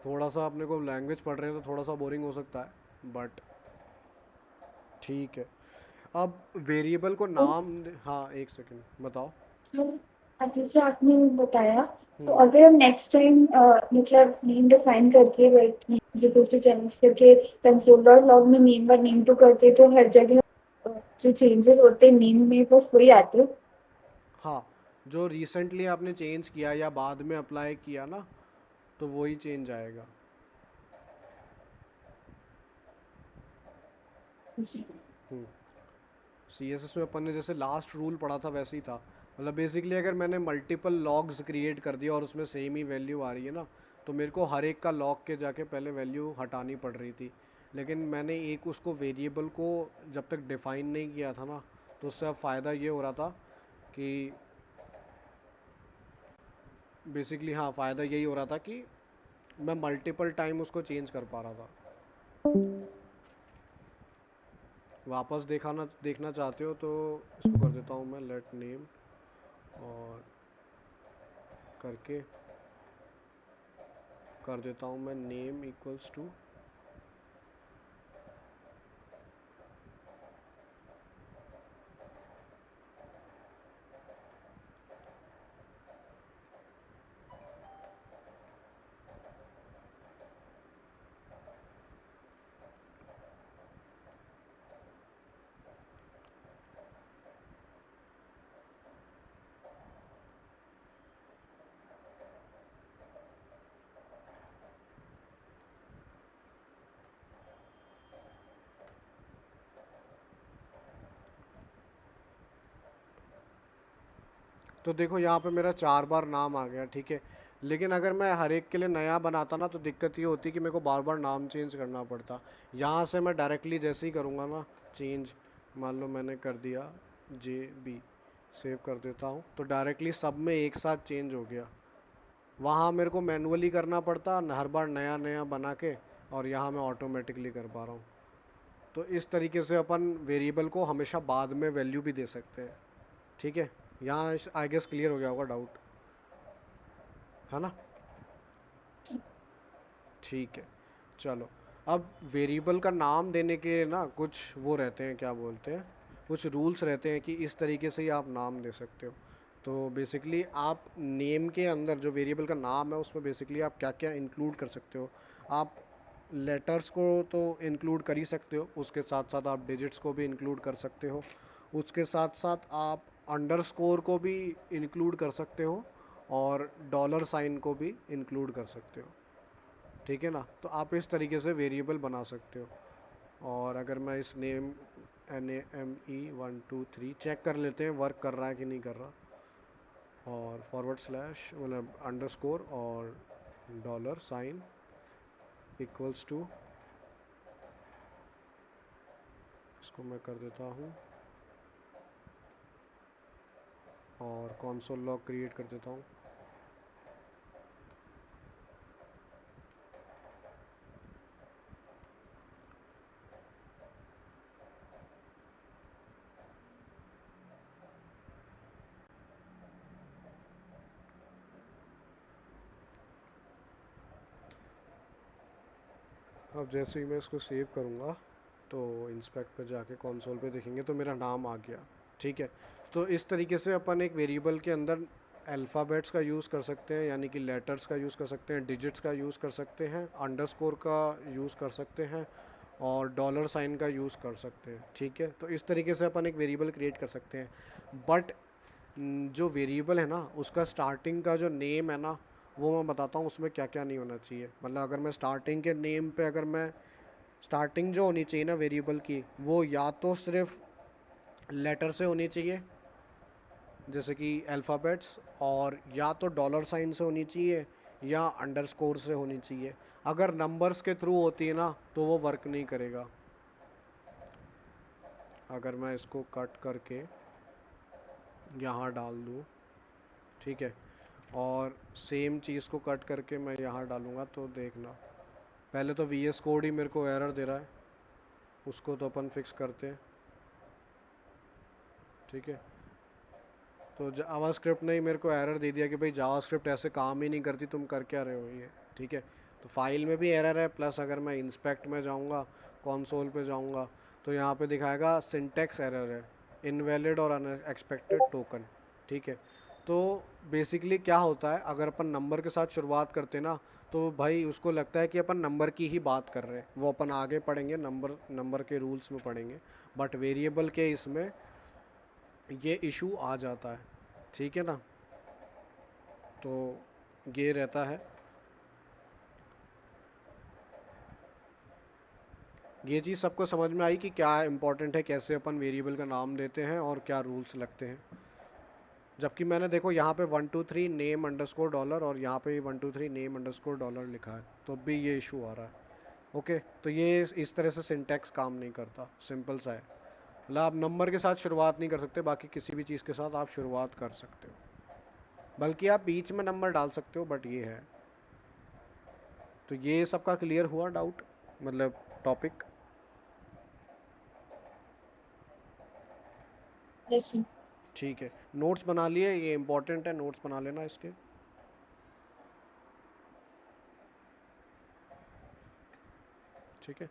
थोड़ा सा अपने को लैंग्वेज पढ़ रहे हैं तो थोड़ा सा बोरिंग हो सकता है, बट ठीक है। अब वेरिएबल को नाम हाँ एक सेकंड बताओ। अभी जो आपने बताया, तो हम्म, अगर नेक्स्ट टाइम मतलब नेम डिफाइन करके वेट से चेंज करके कंसोल और लॉग में नेम वन नेम टू करते, तो हर जगह जो चेंजेस होते हैं नेम में बस वही आते। हाँ, जो रिसेंटली आपने चेंज किया या बाद में अप्लाई किया ना, तो वही चेंज आएगा। जी। CSS में अपन ने जैसे लास्ट रूल पढ़ा था वैसे ही था। मतलब बेसिकली अगर मैंने मल्टीपल लॉग्स क्रिएट कर दिया और उसमें सेम ही वैल्यू आ रही है ना, तो मेरे को हर एक का लॉग के जाके पहले वैल्यू हटानी पड़ रही थी। लेकिन मैंने एक उसको वेरिएबल को जब तक डिफ़ाइन नहीं किया था ना, तो उससे अब फ़ायदा ये हो रहा था कि बेसिकली हाँ, फ़ायदा यही हो रहा था कि मैं मल्टीपल टाइम उसको चेंज कर पा रहा था। वापस देखना चाहते हो तो इसको कर देता हूँ मैं लेट नेम और करके कर देता हूँ मैं नेम इक्वल्स टू तो देखो यहाँ पे मेरा 4 बार नाम आ गया, ठीक है। लेकिन अगर मैं हर एक के लिए नया बनाता ना, तो दिक्कत ये होती कि मेरे को बार बार नाम चेंज करना पड़ता। यहाँ से मैं डायरेक्टली जैसे ही करूँगा ना चेंज, मान लो मैंने कर दिया JB, सेव कर देता हूँ, तो डायरेक्टली सब में एक साथ चेंज हो गया। वहाँ मेरे को मैनुअली करना पड़ता हर बार नया नया बना के, और यहाँ मैं ऑटोमेटिकली कर पा रहा हूँ। तो इस तरीके से अपन वेरिएबल को हमेशा बाद में वैल्यू भी दे सकते हैं। ठीक है, यहाँ आई गेस क्लियर हो गया होगा डाउट, है ना? ठीक है, चलो। अब वेरिएबल का नाम देने के ना कुछ वो रहते हैं, क्या बोलते हैं, कुछ रूल्स रहते हैं कि इस तरीके से ही आप नाम दे सकते हो। तो बेसिकली आप नेम के अंदर जो वेरिएबल का नाम है उसमें बेसिकली आप क्या क्या इंक्लूड कर सकते हो। आप लेटर्स को तो इंक्लूड कर ही सकते हो, उसके साथ साथ आप डिजिट्स को भी इंक्लूड कर सकते हो, उसके साथ साथ आप अंडरस्कोर को भी इंक्लूड कर सकते हो और डॉलर साइन को भी इंक्लूड कर सकते हो। ठीक है ना? तो आप इस तरीके से वेरिएबल बना सकते हो। और अगर मैं इस नेम NAME123 चेक कर लेते हैं वर्क कर रहा है कि नहीं कर रहा, और फॉरवर्ड स्लैश मतलब अंडरस्कोर और डॉलर साइन इक्वल्स टू, इसको मैं कर देता हूँ और कंसोल लॉग क्रिएट कर देता हूँ। अब जैसे ही मैं इसको सेव करूँगा तो इंस्पेक्ट पे जाके कंसोल पे देखेंगे तो मेरा नाम आ गया। ठीक है, तो इस तरीके से अपन एक वेरिएबल के अंदर अल्फ़ाबेट्स का यूज़ कर सकते हैं, यानी कि लेटर्स का यूज़ कर सकते हैं, डिजिट्स का यूज़ कर सकते हैं, अंडरस्कोर का यूज़ कर सकते हैं और डॉलर साइन का यूज़ कर सकते हैं। ठीक है, तो इस तरीके से अपन एक वेरिएबल क्रिएट कर सकते हैं। बट जो वेरिएबल है ना उसका स्टार्टिंग का जो नेम है ना वो मैं बताता हूँ उसमें क्या क्या नहीं होना चाहिए। मतलब अगर मैं स्टार्टिंग के नेम पे, अगर मैं स्टार्टिंग जो होनी चाहिए ना वेरिएबल की, वो या तो सिर्फ लेटर से होनी चाहिए जैसे कि अल्फ़ाबेट्स, और या तो डॉलर साइन से होनी चाहिए या अंडरस्कोर से होनी चाहिए। अगर नंबर्स के थ्रू होती है ना तो वो वर्क नहीं करेगा। अगर मैं इसको कट करके यहाँ डाल दूँ, ठीक है, और सेम चीज़ को कट करके मैं यहाँ डालूँगा तो देखना, पहले तो VS कोड ही मेरे को एरर दे रहा है, उसको तो अपन फिक्स करते हैं। ठीक है, तो जावास्क्रिप्ट ने ही मेरे को एरर दे दिया कि भाई जावास्क्रिप्ट ऐसे काम ही नहीं करती, तुम कर क्या रहे हो ये। ठीक है, तो फाइल में भी एरर है, प्लस अगर मैं इंस्पेक्ट में जाऊँगा, कंसोल पे जाऊँगा तो यहाँ पे दिखाएगा सिंटैक्स एरर है, इनवैलिड और अनएक्सपेक्टेड टोकन। ठीक है, तो बेसिकली क्या होता है, अगर अपन नंबर के साथ शुरुआत करते ना तो भाई उसको लगता है कि अपन नंबर की ही बात कर रहे हैं, वो अपन आगे पढ़ेंगे, नंबर के रूल्स में पढ़ेंगे। बट वेरिएबल के इसमें ये इशू आ जाता है। ठीक है ना, तो ये रहता है। ये चीज़ सबको समझ में आई कि क्या इम्पोर्टेंट है, कैसे अपन वेरिएबल का नाम देते हैं और क्या रूल्स लगते हैं। जबकि मैंने देखो यहाँ पे 123 नेम अंडरस्कोर डॉलर और यहाँ पे 123 नेम अंडरस्कोर डॉलर लिखा है, तो भी ये इशू आ रहा है। ओके, तो ये इस तरह से सिंटैक्स काम नहीं करता, सिंपल सा है। मतलब आप नंबर के साथ शुरुआत नहीं कर सकते, बाकी किसी भी चीज़ के साथ आप शुरुआत कर सकते हो, बल्कि आप बीच में नंबर डाल सकते हो, बट ये है। तो ये सबका क्लियर हुआ डाउट, मतलब टॉपिक? ऐसे ठीक है, नोट्स बना लिए, ये इंपॉर्टेंट है, नोट्स बना लेना इसके। ठीक है,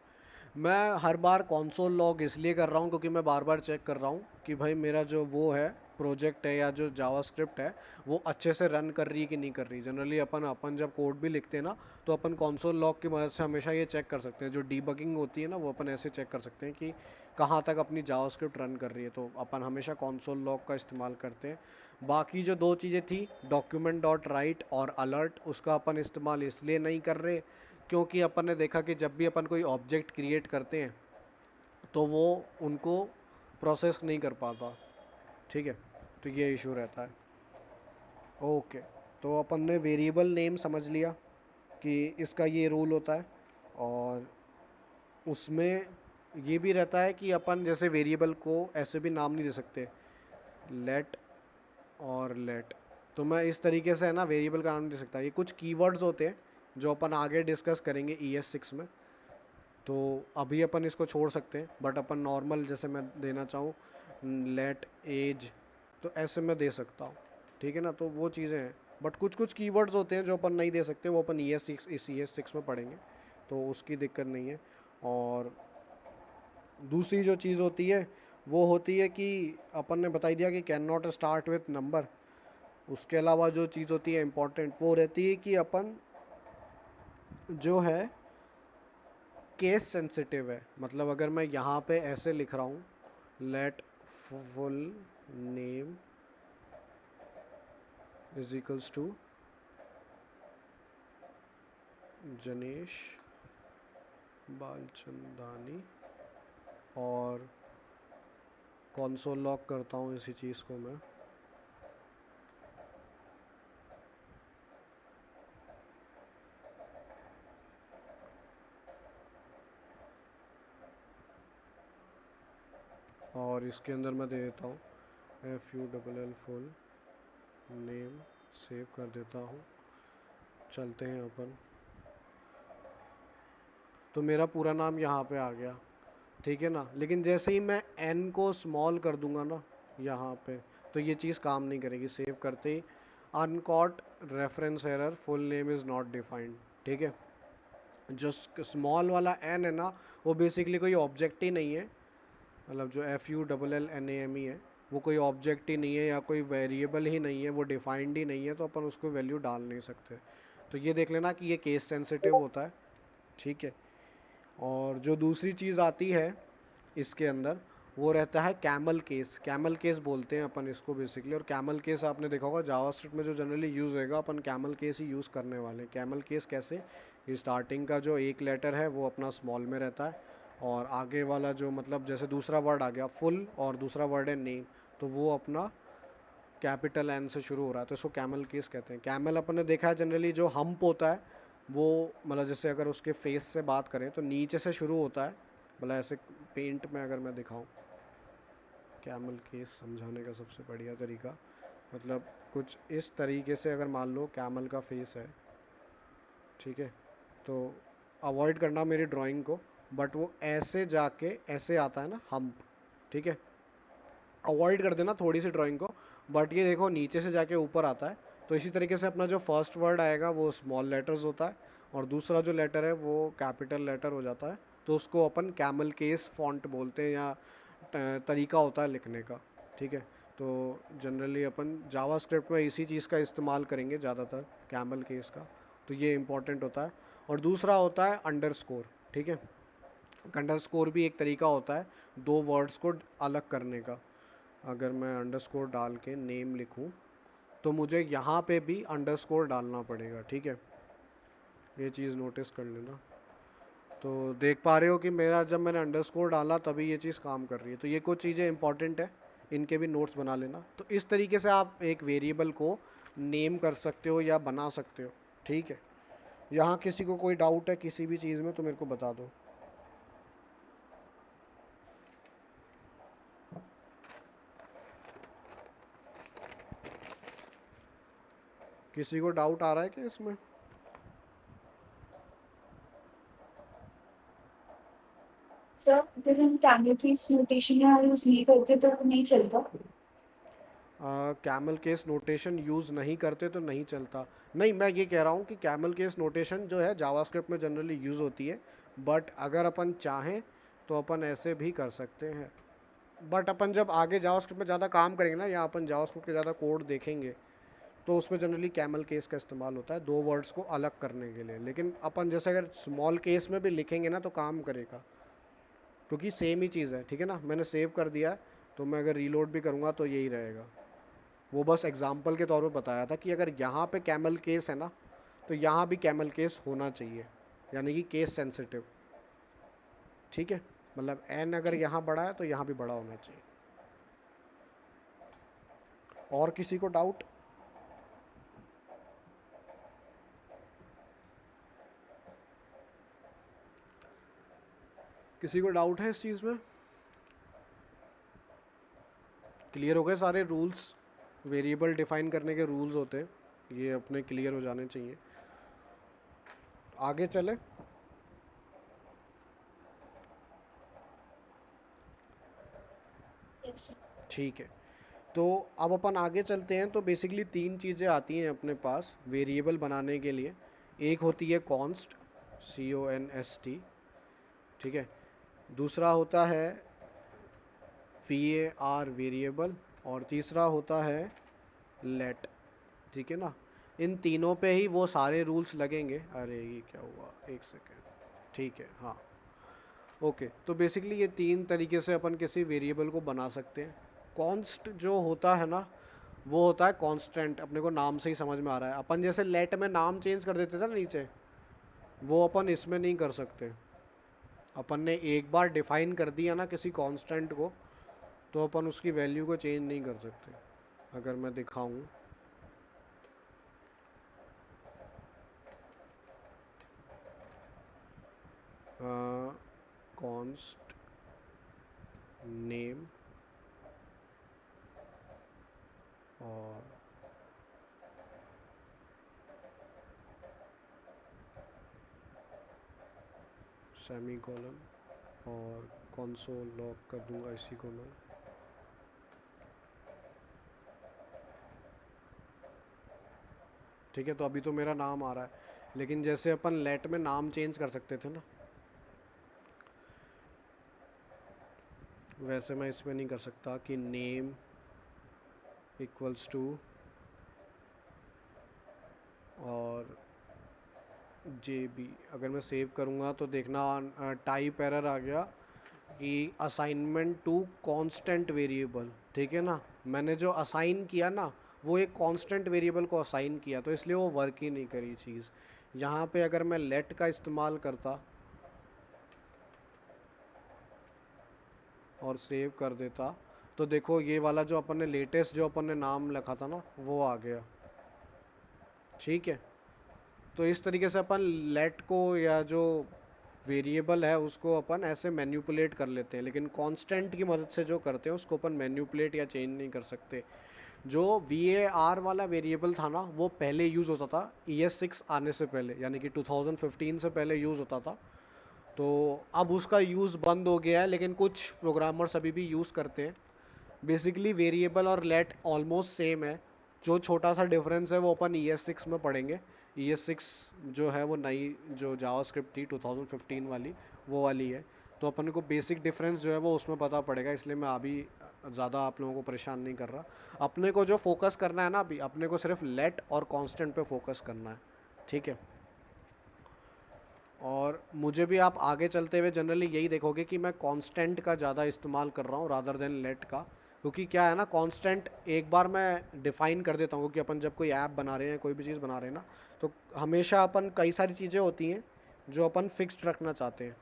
मैं हर बार कंसोल लॉग इसलिए कर रहा हूँ क्योंकि मैं बार बार चेक कर रहा हूँ कि भाई मेरा जो वो है प्रोजेक्ट है या जो जावास्क्रिप्ट है वो अच्छे से रन कर रही है कि नहीं कर रही। जनरली अपन जब कोड भी लिखते हैं ना तो अपन कंसोल लॉग की मदद से हमेशा ये चेक कर सकते हैं, जो डीबगिंग होती है ना वो अपन ऐसे चेक कर सकते हैं कि कहाँ तक अपनी जावास्क्रिप्ट रन कर रही है, तो अपन हमेशा कंसोल लॉग का इस्तेमाल करते हैं। बाकी जो दो चीज़ें थी, डॉक्यूमेंट डॉट राइट और अलर्ट, उसका अपन इस्तेमाल इसलिए नहीं कर रहे क्योंकि अपन ने देखा कि जब भी अपन कोई ऑब्जेक्ट क्रिएट करते हैं तो वो उनको प्रोसेस नहीं कर पाता। ठीक है, तो ये इशू रहता है। ओके, तो अपन ने वेरिएबल नेम समझ लिया कि इसका ये रूल होता है, और उसमें ये भी रहता है कि अपन जैसे वेरिएबल को ऐसे भी नाम नहीं दे सकते, लेट और लेट, तो मैं इस तरीके से है ना वेरिएबल का नाम नहीं दे सकता। ये कुछ कीवर्ड्स होते हैं जो अपन आगे डिस्कस करेंगे ES6 में, तो अभी अपन इसको छोड़ सकते हैं, बट अपन नॉर्मल जैसे मैं देना चाहूँ लेट एज, तो ऐसे मैं दे सकता हूँ, ठीक है ना। तो वो चीज़ें हैं, बट कुछ कुछ कीवर्ड्स होते हैं जो अपन नहीं दे सकते, वो अपन ES6 में पढ़ेंगे, तो उसकी दिक्कत नहीं है। और दूसरी जो चीज़ होती है वो होती है कि अपन ने बताई दिया कि can not start with number. उसके अलावा जो चीज़ होती है इम्पोर्टेंट वो रहती है कि अपन जो है केस सेंसिटिव है। मतलब अगर मैं यहाँ पे ऐसे लिख रहा हूँ let full name is equals to Janesh Balchandani और कॉन्सोल लॉक करता हूँ इसी चीज़ को मैं, और इसके अंदर मैं दे देता हूँ FULL फुल नेम, सेव कर देता हूँ। चलते हैं अपन, तो मेरा पूरा नाम यहाँ पे आ गया, ठीक है ना। लेकिन जैसे ही मैं n को स्मॉल कर दूंगा ना यहाँ पे, तो ये चीज़ काम नहीं करेगी। सेव करते ही uncaught reference error, full name is not defined, ठीक है। जो स्मॉल वाला n है ना, वो बेसिकली कोई ऑब्जेक्ट ही नहीं है। मतलब जो FULLNAME है वो कोई ऑब्जेक्ट ही नहीं है या कोई वेरिएबल ही नहीं है, वो डिफाइंड ही नहीं है, तो अपन उसको वैल्यू डाल नहीं सकते। तो ये देख लेना कि ये केस सेंसिटिव होता है, ठीक है। और जो दूसरी चीज़ आती है इसके अंदर वो रहता है कैमल केस। कैमल केस बोलते हैं अपन इसको बेसिकली। और कैमल केस आपने देखा होगा जावास्क्रिप्ट में जो जनरली यूज़ होएगा, अपन कैमल केस ही यूज़ करने वाले हैं। कैमल केस कैसे, ये स्टार्टिंग का जो एक लेटर है वो अपना स्मॉल में रहता है, और आगे वाला जो मतलब जैसे दूसरा वर्ड आ गया फुल और दूसरा वर्ड है नेम, तो वो अपना कैपिटल N से शुरू हो रहा है, तो इसको कैमल केस कहते हैं। कैमल अपन ने देखा है जनरली जो हम्प होता है वो मतलब जैसे अगर उसके फेस से बात करें तो नीचे से शुरू होता है। मतलब ऐसे पेंट में अगर मैं दिखाऊं कैमल केस समझाने का सबसे बढ़िया तरीका, मतलब कुछ इस तरीके से अगर मान लो कैमल का फेस है, ठीक है, तो अवॉइड करना मेरी ड्राइंग को, बट वो ऐसे जाके ऐसे आता है ना हम्प, ठीक है, अवॉइड कर देना थोड़ी सी ड्राइंग को। बट ये देखो नीचे से जाके ऊपर आता है, तो इसी तरीके से अपना जो फर्स्ट वर्ड आएगा वो स्मॉल लेटर्स होता है, और दूसरा जो लेटर है वो कैपिटल लेटर हो जाता है, तो उसको अपन कैमल केस फॉन्ट बोलते हैं, या तरीका होता है लिखने का, ठीक है। तो जनरली अपन जावास्क्रिप्ट में इसी चीज़ का इस्तेमाल करेंगे ज़्यादातर, कैमल केस का, तो ये इंपॉर्टेंट होता है। और दूसरा होता है अंडरस्कोर, ठीक है। अंडरस्कोर भी एक तरीका होता है दो वर्ड्स को अलग करने का। अगर मैं अंडरस्कोर डाल के नेम लिखूं तो मुझे यहाँ पे भी अंडरस्कोर डालना पड़ेगा, ठीक है। ये चीज़ नोटिस कर लेना। तो देख पा रहे हो कि मेरा जब मैंने अंडरस्कोर डाला तभी ये चीज़ काम कर रही है। तो ये कुछ चीज़ें इंपॉर्टेंट है, इनके भी नोट्स बना लेना। तो इस तरीके से आप एक वेरिएबल को नेम कर सकते हो या बना सकते हो, ठीक है। यहाँ किसी को कोई डाउट है किसी भी चीज़ में तो मेरे को बता दो। किसी को डाउट आ रहा है क्या इसमें? सर अगर हम कैमल केस नोटेशन या यूज नहीं करते तो नहीं चलता? कैमल केस नोटेशन यूज़ नहीं करते तो नहीं चलता? नहीं, मैं ये कह रहा हूँ कि कैमल केस नोटेशन जो है जावास्क्रिप्ट में जनरली यूज़ होती है, बट अगर अपन चाहें तो अपन ऐसे भी कर सकते हैं। बट अपन जब आगे जावास्क्रिप्ट में ज़्यादा काम करेंगे ना, या अपन जावास्क्रिप्ट के ज़्यादा कोड देखेंगे, तो उसमें जनरली कैमल केस का इस्तेमाल होता है दो वर्ड्स को अलग करने के लिए। लेकिन अपन जैसे अगर स्मॉल केस में भी लिखेंगे ना तो काम करेगा, क्योंकि सेम ही चीज़ है, ठीक है ना। मैंने सेव कर दिया है, तो मैं अगर रीलोड भी करूँगा तो यही रहेगा। वो बस एग्जाम्पल के तौर पे बताया था कि अगर यहाँ पे कैमल केस है ना, तो यहाँ भी कैमल केस होना चाहिए, यानी कि केस सेंसिटिव, ठीक है। मतलब एन अगर यहाँ बड़ा है तो यहाँ भी बड़ा होना चाहिए। और किसी को डाउट? किसी को डाउट है इस चीज़ में? क्लियर हो गए सारे रूल्स? वेरिएबल डिफाइन करने के रूल्स होते हैं, ये अपने क्लियर हो जाने चाहिए। आगे चले। yes sir. ठीक है, तो अब अपन आगे चलते हैं। तो बेसिकली तीन चीज़ें आती हैं अपने पास वेरिएबल बनाने के लिए। एक होती है कॉन्स्ट, CONST, ठीक है। दूसरा होता है VAR वेरिएबल, और तीसरा होता है लेट, ठीक है ना। इन तीनों पे ही वो सारे रूल्स लगेंगे। अरे ये क्या हुआ, एक सेकेंड, ठीक है, हाँ ओके। तो बेसिकली ये तीन तरीके से अपन किसी वेरिएबल को बना सकते हैं। कॉन्स्ट जो होता है ना, वो होता है कांस्टेंट, अपने को नाम से ही समझ में आ रहा है। अपन जैसे लेट में नाम चेंज कर देते थे ना नीचे, वो अपन इसमें नहीं कर सकते। अपन ने एक बार डिफाइन कर दिया ना किसी कांस्टेंट को, तो अपन उसकी वैल्यू को चेंज नहीं कर सकते। अगर मैं दिखाऊं, कॉन्स्ट नेम और सेमी कॉलन और कंसोल लॉक कर दूंगा इसी को मैं। ठीक है, तो अभी तो मेरा नाम आ रहा है, लेकिन जैसे अपन लेट में नाम चेंज कर सकते थे ना, वैसे मैं इसमें नहीं कर सकता कि नेम इक्वल्स टू और JB। अगर मैं सेव करूँगा तो देखना टाइप एरर आ गया कि असाइनमेंट टू कांस्टेंट वेरिएबल, ठीक है ना। मैंने जो असाइन किया ना, वो एक कांस्टेंट वेरिएबल को असाइन किया, तो इसलिए वो वर्क ही नहीं करी चीज़। यहाँ पे अगर मैं लेट का इस्तेमाल करता और सेव कर देता, तो देखो ये वाला जो अपन ने लेटेस्ट जो अपन ने नाम लिखा था ना, वो आ गया, ठीक है। तो इस तरीके से अपन लेट को या जो वेरिएबल है उसको अपन ऐसे मैन्युपुलेट कर लेते हैं, लेकिन कांस्टेंट की मदद से जो करते हैं उसको अपन मैन्युपुलेट या चेंज नहीं कर सकते। जो VAR वाला वेरिएबल था ना, वो पहले यूज़ होता था ES6 आने से पहले, यानी कि 2015 से पहले यूज़ होता था। तो अब उसका यूज़ बंद हो गया है, लेकिन कुछ प्रोग्रामर्स अभी भी यूज़ करते हैं। बेसिकली वेरिएबल और लेट ऑलमोस्ट सेम है। जो छोटा सा डिफरेंस है वो अपन ES6 में पढ़ेंगे। ES6 जो है वो नई जो जावास्क्रिप्ट थी 2015 वाली, वो वाली है। तो अपन को बेसिक डिफरेंस जो है वो उसमें पता पड़ेगा, इसलिए मैं अभी ज़्यादा आप लोगों को परेशान नहीं कर रहा। अपने को जो फोकस करना है ना, अभी अपने को सिर्फ लेट और कांस्टेंट पे फोकस करना है, ठीक है। और मुझे भी आप आगे चलते हुए जनरली यही देखोगे कि मैं कांस्टेंट का ज़्यादा इस्तेमाल कर रहा हूँ रादर देन लेट का। क्योंकि क्या है ना, कांस्टेंट एक बार मैं डिफ़ाइन कर देता हूँ कि अपन जब कोई ऐप बना रहे हैं, कोई भी चीज़ बना रहे हैं ना, तो हमेशा अपन कई सारी चीज़ें होती हैं जो अपन फिक्स्ड रखना चाहते हैं,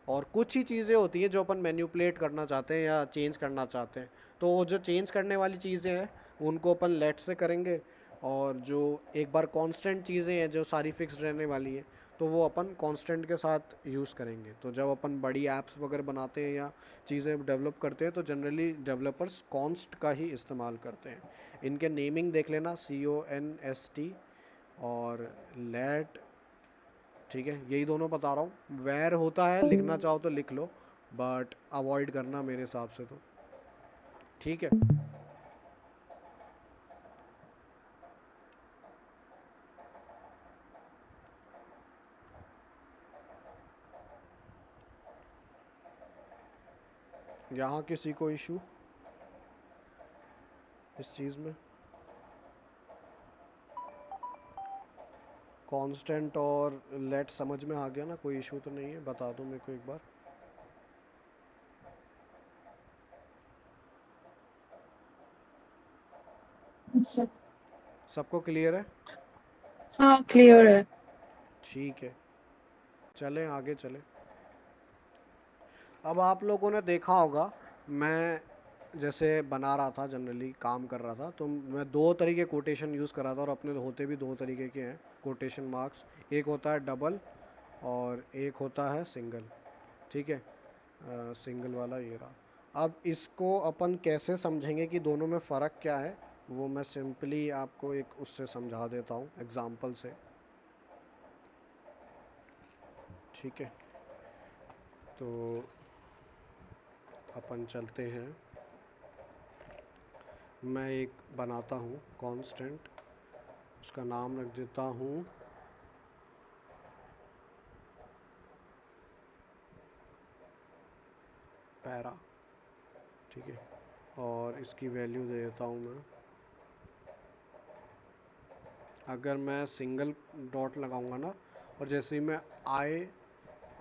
और कुछ ही चीज़ें होती हैं जो अपन मैन्युपुलेट करना चाहते हैं या चेंज करना चाहते हैं। तो वो जो चेंज करने वाली चीज़ें हैं उनको अपन लेट से करेंगे, और जो एक बार कांस्टेंट चीज़ें हैं जो सारी फिक्स्ड रहने वाली हैं, तो वो अपन कांस्टेंट के साथ यूज़ करेंगे। तो जब अपन बड़ी ऐप्स वगैरह बनाते हैं या चीज़ें डेवलप करते हैं, तो जनरली डेवलपर्स कॉन्स्ट का ही इस्तेमाल करते हैं। इनके नेमिंग देख लेना, CONST और लेट, ठीक है। यही दोनों बता रहा हूँ। वेर होता है, लिखना चाहो तो लिख लो, बट अवॉइड करना मेरे हिसाब से तो, ठीक है। यहाँ किसी को इशू इस चीज़ में? कांस्टेंट और लेट समझ में आ गया ना, कोई इशू तो नहीं है? बता दो मेरे को एक बार। अच्छा, सबको क्लियर है? हाँ क्लियर है। ठीक है, चलें आगे चलें। अब आप लोगों ने देखा होगा, मैं जैसे बना रहा था, जनरली काम कर रहा था, तो मैं दो तरीके कोटेशन यूज़ कर रहा था, और अपने होते भी दो तरीके के हैं कोटेशन मार्क्स। एक होता है डबल और एक होता है सिंगल, ठीक है। सिंगल वाला ये रहा। अब इसको अपन कैसे समझेंगे कि दोनों में फ़र्क क्या है, वो मैं सिंपली आपको एक उससे समझा देता हूँ, एग्ज़ाम्पल से, ठीक है। तो अपन चलते हैं मैं एक बनाता हूँ कांस्टेंट, उसका नाम रख देता हूँ पैरा, ठीक है, और इसकी वैल्यू दे देता हूँ मैं, अगर मैं सिंगल डॉट लगाऊंगा ना और जैसे ही मैं आई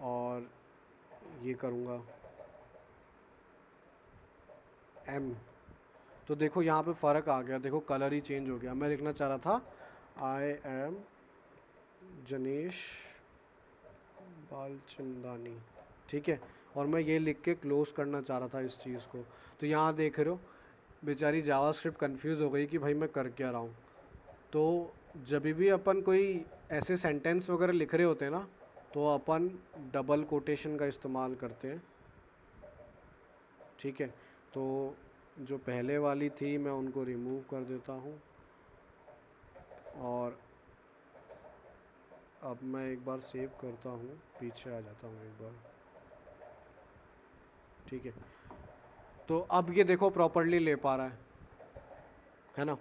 और ये करूँगा एम, तो देखो यहाँ पे फ़र्क आ गया, देखो कलर ही चेंज हो गया। मैं लिखना चाह रहा था आई एम जनेश बालचंदानी, ठीक है, और मैं ये लिख के क्लोज करना चाह रहा था इस चीज़ को। तो यहाँ देख रहे हो बेचारी जावास्क्रिप्ट कंफ्यूज हो गई कि भाई मैं कर क्या रहा हूँ। तो जब भी अपन कोई ऐसे सेंटेंस वगैरह लिख रहे होते हैं ना, तो अपन डबल कोटेशन का इस्तेमाल करते हैं, ठीक है। तो जो पहले वाली थी मैं उनको रिमूव कर देता हूँ, और अब मैं एक बार सेव करता हूँ, पीछे आ जाता हूँ एक बार, ठीक है। तो अब ये देखो प्रॉपरली ले पा रहा है ना।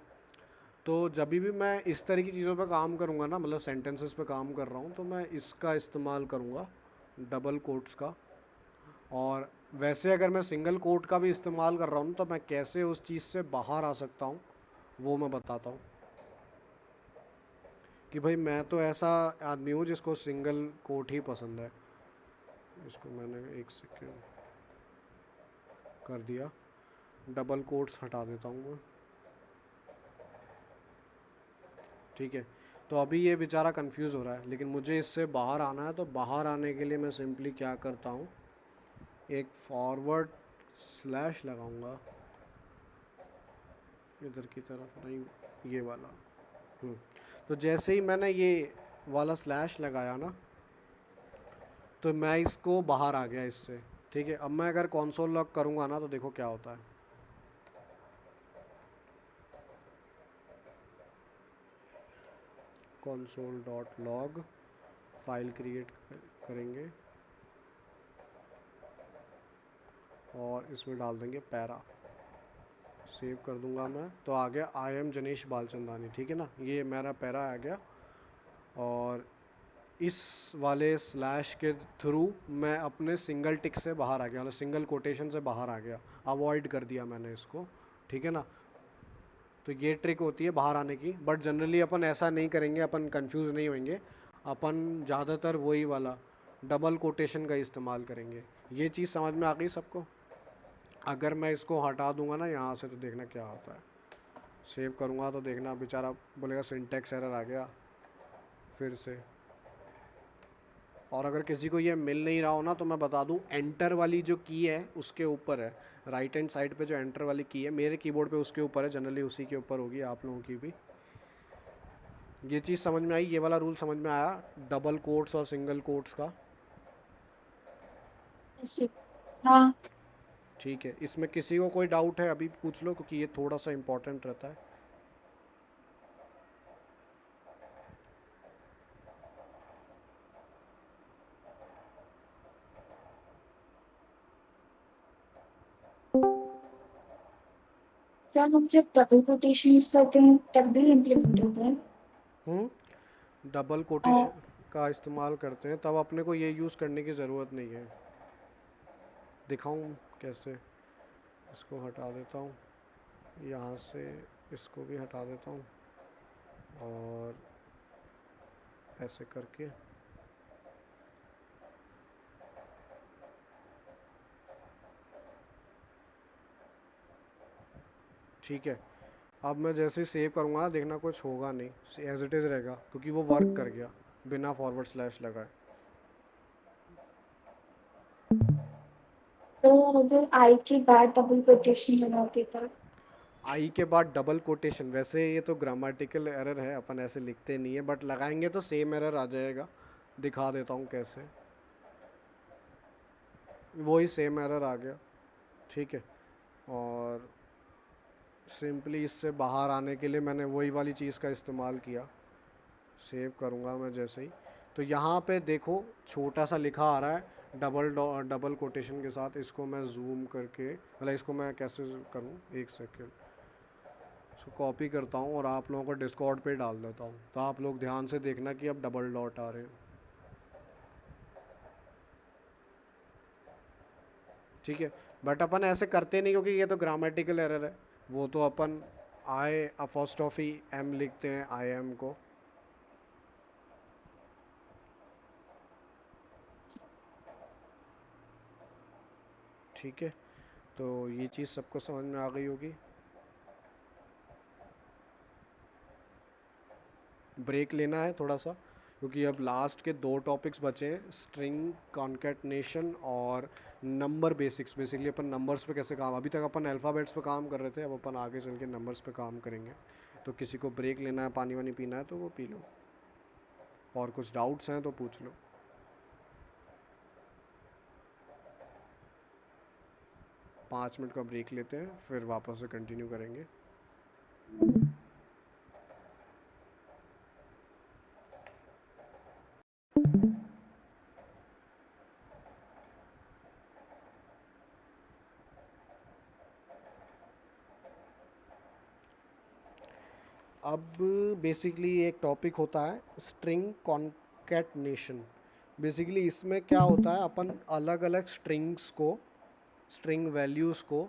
तो जब भी मैं इस तरह की चीज़ों पे काम करूँगा ना, मतलब सेंटेंसेस पे काम कर रहा हूँ, तो मैं इसका इस्तेमाल करूँगा डबल कोट्स का। और वैसे अगर मैं सिंगल कोट का भी इस्तेमाल कर रहा हूँ तो मैं कैसे उस चीज़ से बाहर आ सकता हूँ वो मैं बताता हूँ कि भाई मैं तो ऐसा आदमी हूँ जिसको सिंगल कोट ही पसंद है। इसको मैंने एक सेकेंड कर दिया, डबल कोट्स हटा देता हूँ मैं, ठीक है। तो अभी ये बेचारा कंफ्यूज हो रहा है, लेकिन मुझे इससे बाहर आना है। तो बाहर आने के लिए मैं सिंपली क्या करता हूँ, एक फॉरवर्ड स्लैश लगाऊंगा इधर की तरफ, नहीं ये वाला। तो जैसे ही मैंने ये वाला स्लैश लगाया ना, तो मैं इसको बाहर आ गया इससे, ठीक है। अब मैं अगर कंसोल लॉग करूँगा ना, तो देखो क्या होता है। Console dot log file create करेंगे और इसमें डाल देंगे पैरा, सेव कर दूंगा मैं। तो आ गया आई एम जनेश बालचंदानी, ठीक है ना, ये मेरा पैरा आ गया। और इस वाले स्लैश के थ्रू मैं अपने सिंगल टिक से बाहर आ गया, मतलब सिंगल कोटेशन से बाहर आ गया, अवॉइड कर दिया मैंने इसको, ठीक है ना। तो ये ट्रिक होती है बाहर आने की, बट जनरली अपन ऐसा नहीं करेंगे, अपन कंफ्यूज नहीं होंगे, अपन ज़्यादातर वही वाला डबल कोटेशन का इस्तेमाल करेंगे। ये चीज़ समझ में आ गई सबको? अगर मैं इसको हटा दूंगा ना यहाँ से, तो देखना क्या होता है। सेव करूँगा तो देखना बेचारा बोलेगा सिंटैक्स एरर आ गया फिर से। और अगर किसी को ये मिल नहीं रहा हो ना, तो मैं बता दूं, एंटर वाली जो की है उसके ऊपर है, राइट हैंड साइड पे जो एंटर वाली की है मेरे कीबोर्ड पे उसके ऊपर है, जनरली उसी के ऊपर होगी आप लोगों की भी। ये चीज़ समझ में आई, ये वाला रूल समझ में आया डबल कोट्स और सिंगल कोट्स का? ऐसे हाँ। ठीक है, इसमें किसी को कोई डाउट है अभी पूछ लो, क्योंकि ये थोड़ा सा इम्पोर्टेंट रहता है। सर हम जब डबल कोटेशन यूज करते हैं तब भी इम्प्लीमेंट होता है। डबल और कोटेशन का इस्तेमाल करते हैं तब अपने को ये यूज़ करने की ज़रूरत नहीं है। दिखाऊं कैसे? इसको हटा देता हूँ, यहाँ से इसको भी हटा देता हूँ, और ऐसे करके ठीक है। अब मैं जैसे सेव करूँगा देखना कुछ होगा नहीं, एज इट इज़ रहेगा, क्योंकि वो वर्क कर गया बिना फॉरवर्ड स्लैश लगाए। सर अगर आई के बाद डबल कोटेशन लगाते तब आई के बाद डबल कोटेशन, वैसे ये तो ग्रामेटिकल एरर है, अपन ऐसे लिखते नहीं है, बट लगाएंगे तो सेम एरर आ जाएगा। दिखा देता हूँ कैसे, वही सेम एरर आ गया, ठीक है। और सिंपली इससे बाहर आने के लिए मैंने वही वाली चीज़ का इस्तेमाल किया। सेव करूँगा मैं जैसे ही, तो यहाँ पे देखो छोटा सा लिखा आ रहा है डबल कोटेशन के साथ। इसको मैं जूम करके, मतलब इसको मैं कैसे करूँ, एक सेकेंड, इसको कॉपी करता हूँ और आप लोगों को डिस्कॉर्ड पे डाल देता हूँ, तो आप लोग ध्यान से देखना कि अब डबल डॉट आ रहे हैं। ठीक है, बट अपन ऐसे करते नहीं क्योंकि ये तो ग्रामेटिकल एरर है। वो तो अपन आई अपोस्ट्रोफी एम लिखते हैं, आई एम को। ठीक है, तो ये चीज़ सबको समझ में आ गई होगी। ब्रेक लेना है थोड़ा सा, क्योंकि अब लास्ट के 2 टॉपिक्स बचे हैं, स्ट्रिंग कॉन्केटनेशन और नंबर बेसिक्स। बेसिकली अपन नंबर्स पे कैसे काम, अभी तक अपन अल्फ़ाबेट्स पे काम कर रहे थे, अब अपन आगे चल के नंबर्स पे काम करेंगे। तो किसी को ब्रेक लेना है, पानी वानी पीना है तो वो पी लो, और कुछ डाउट्स हैं तो पूछ लो। पाँच मिनट का ब्रेक लेते हैं, फिर वापस से कंटिन्यू करेंगे। अब बेसिकली एक टॉपिक होता है स्ट्रिंग कॉन्कैटनेशन। बेसिकली इसमें क्या होता है, अपन अलग अलग स्ट्रिंग्स को, स्ट्रिंग वैल्यूज़ को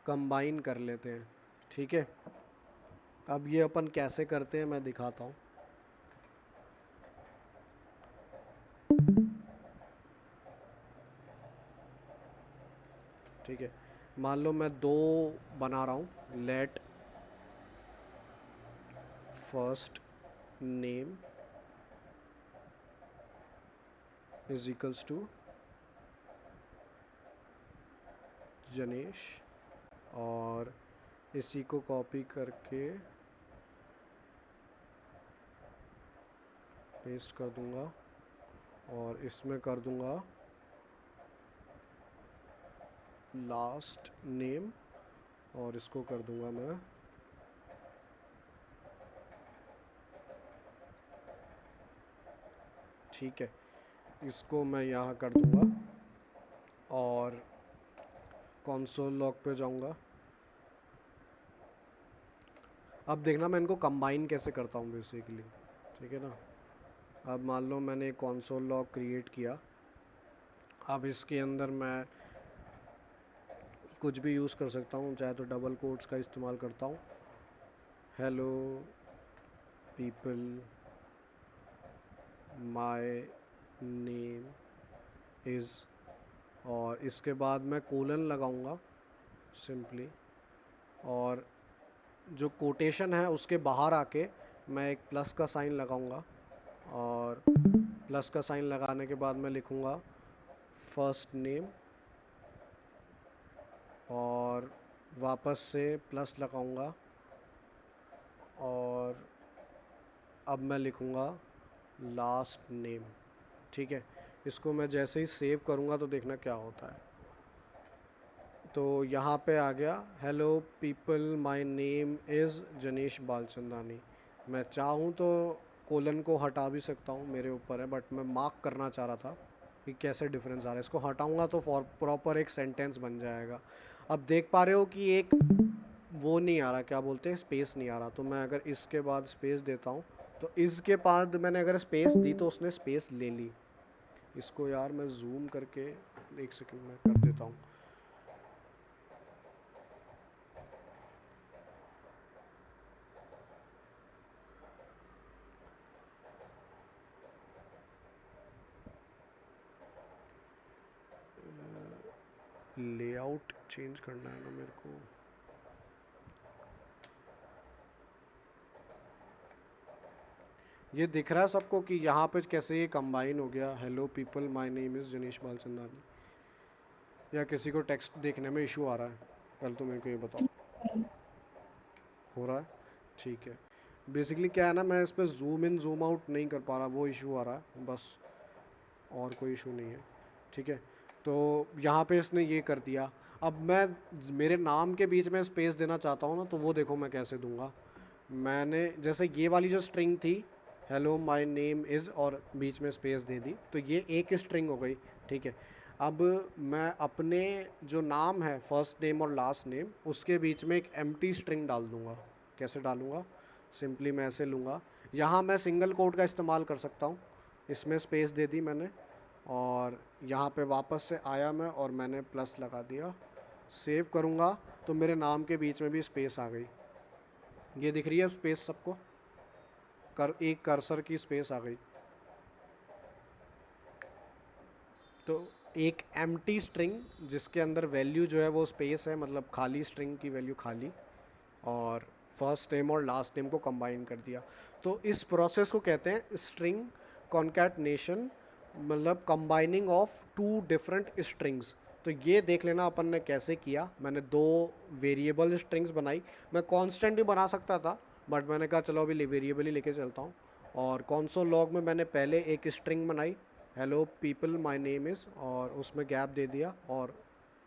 कंबाइन कर लेते हैं। ठीक है, अब ये अपन कैसे करते हैं मैं दिखाता हूँ। ठीक है, मान लो मैं 2 बना रहा हूँ, let first name is equals to Janesh, और इसी को कॉपी करके पेस्ट कर दूंगा और इसमें कर दूंगा लास्ट नेम, और इसको कर दूंगा मैं ठीक है, इसको मैं यहाँ कर दूंगा और कंसोल लॉग पे जाऊंगा। अब देखना मैं इनको कंबाइन कैसे करता हूँ बेसिकली। ठीक है ना, अब मान लो मैंने एक कंसोल लॉग क्रिएट किया। अब इसके अंदर मैं कुछ भी यूज़ कर सकता हूँ, चाहे तो डबल कोट्स का इस्तेमाल करता हूँ, hello people my name is, और इसके बाद मैं कोलन लगाऊंगा सिंपली, और जो कोटेशन है उसके बाहर आके मैं एक प्लस का साइन लगाऊंगा, और प्लस का साइन लगाने के बाद मैं लिखूंगा फर्स्ट नेम, और वापस से प्लस लगाऊंगा, और अब मैं लिखूंगा लास्ट नेम। ठीक है, इसको मैं जैसे ही सेव करूंगा तो देखना क्या होता है। तो यहाँ पे आ गया hello people my name is Janesh Balchandani. मैं चाहूँ तो कोलन को हटा भी सकता हूँ, मेरे ऊपर है, बट मैं मार्क करना चाह रहा था कि कैसे डिफरेंस आ रहा है। इसको हटाऊँगा तो फॉर प्रॉपर एक सेंटेंस बन जाएगा। अब देख पा रहे हो कि एक वो नहीं आ रहा, क्या बोलते हैं, स्पेस नहीं आ रहा। तो मैं अगर इसके बाद स्पेस देता हूँ, तो इसके बाद मैंने अगर स्पेस दी तो उसने स्पेस ले ली। इसको यार मैं जूम करके 1 सेकंड में कर देता हूँ। लेआउट चेंज करना है ना मेरे को। ये दिख रहा है सबको कि यहाँ पे कैसे ये कंबाइन हो गया, hello people my name is Janish Balchandani, या किसी को टेक्स्ट देखने में इशू आ रहा है? पहले तो मेरे को ये बताओ, हो रहा है? ठीक है। बेसिकली क्या है ना, मैं इस पर जूम इन जूम आउट नहीं कर पा रहा, वो इशू आ रहा है बस, और कोई इशू नहीं है। ठीक है, तो यहाँ पे इसने ये कर दिया। अब मैं मेरे नाम के बीच में स्पेस देना चाहता हूँ ना, तो वो देखो मैं कैसे दूंगा। मैंने जैसे ये वाली जो स्ट्रिंग थी हेलो माय नेम इज़, और बीच में स्पेस दे दी, तो ये एक स्ट्रिंग हो गई। ठीक है, अब मैं अपने जो नाम है फर्स्ट नेम और लास्ट नेम, उसके बीच में एक एम्प्टी स्ट्रिंग डाल दूँगा। कैसे डालूँगा, सिंपली मैं ऐसे लूँगा, यहाँ मैं सिंगल कोट का इस्तेमाल कर सकता हूँ, इसमें स्पेस दे दी मैंने और यहाँ पे वापस से आया मैं और मैंने प्लस लगा दिया, सेव करूँगा तो मेरे नाम के बीच में भी स्पेस आ गई, ये दिख रही है स्पेस सबको, एक कर्सर की स्पेस आ गई। तो एक एम्प्टी स्ट्रिंग जिसके अंदर वैल्यू जो है वो स्पेस है, मतलब खाली स्ट्रिंग की वैल्यू खाली, और फर्स्ट नेम और लास्ट नेम को कंबाइन कर दिया। तो इस प्रोसेस को कहते हैं स्ट्रिंग कॉन्कैटनेशन, मतलब combining of two different strings. तो ये देख लेना अपन ने कैसे किया। मैंने 2 वेरिएबल स्ट्रिंग्स बनाई, मैं कांस्टेंट भी बना सकता था बट मैंने कहा चलो अभी वेरिएबल ही लेके चलता हूँ। और कंसोल लॉग में मैंने पहले एक स्ट्रिंग बनाई, hello people my name is, और उसमें गैप दे दिया और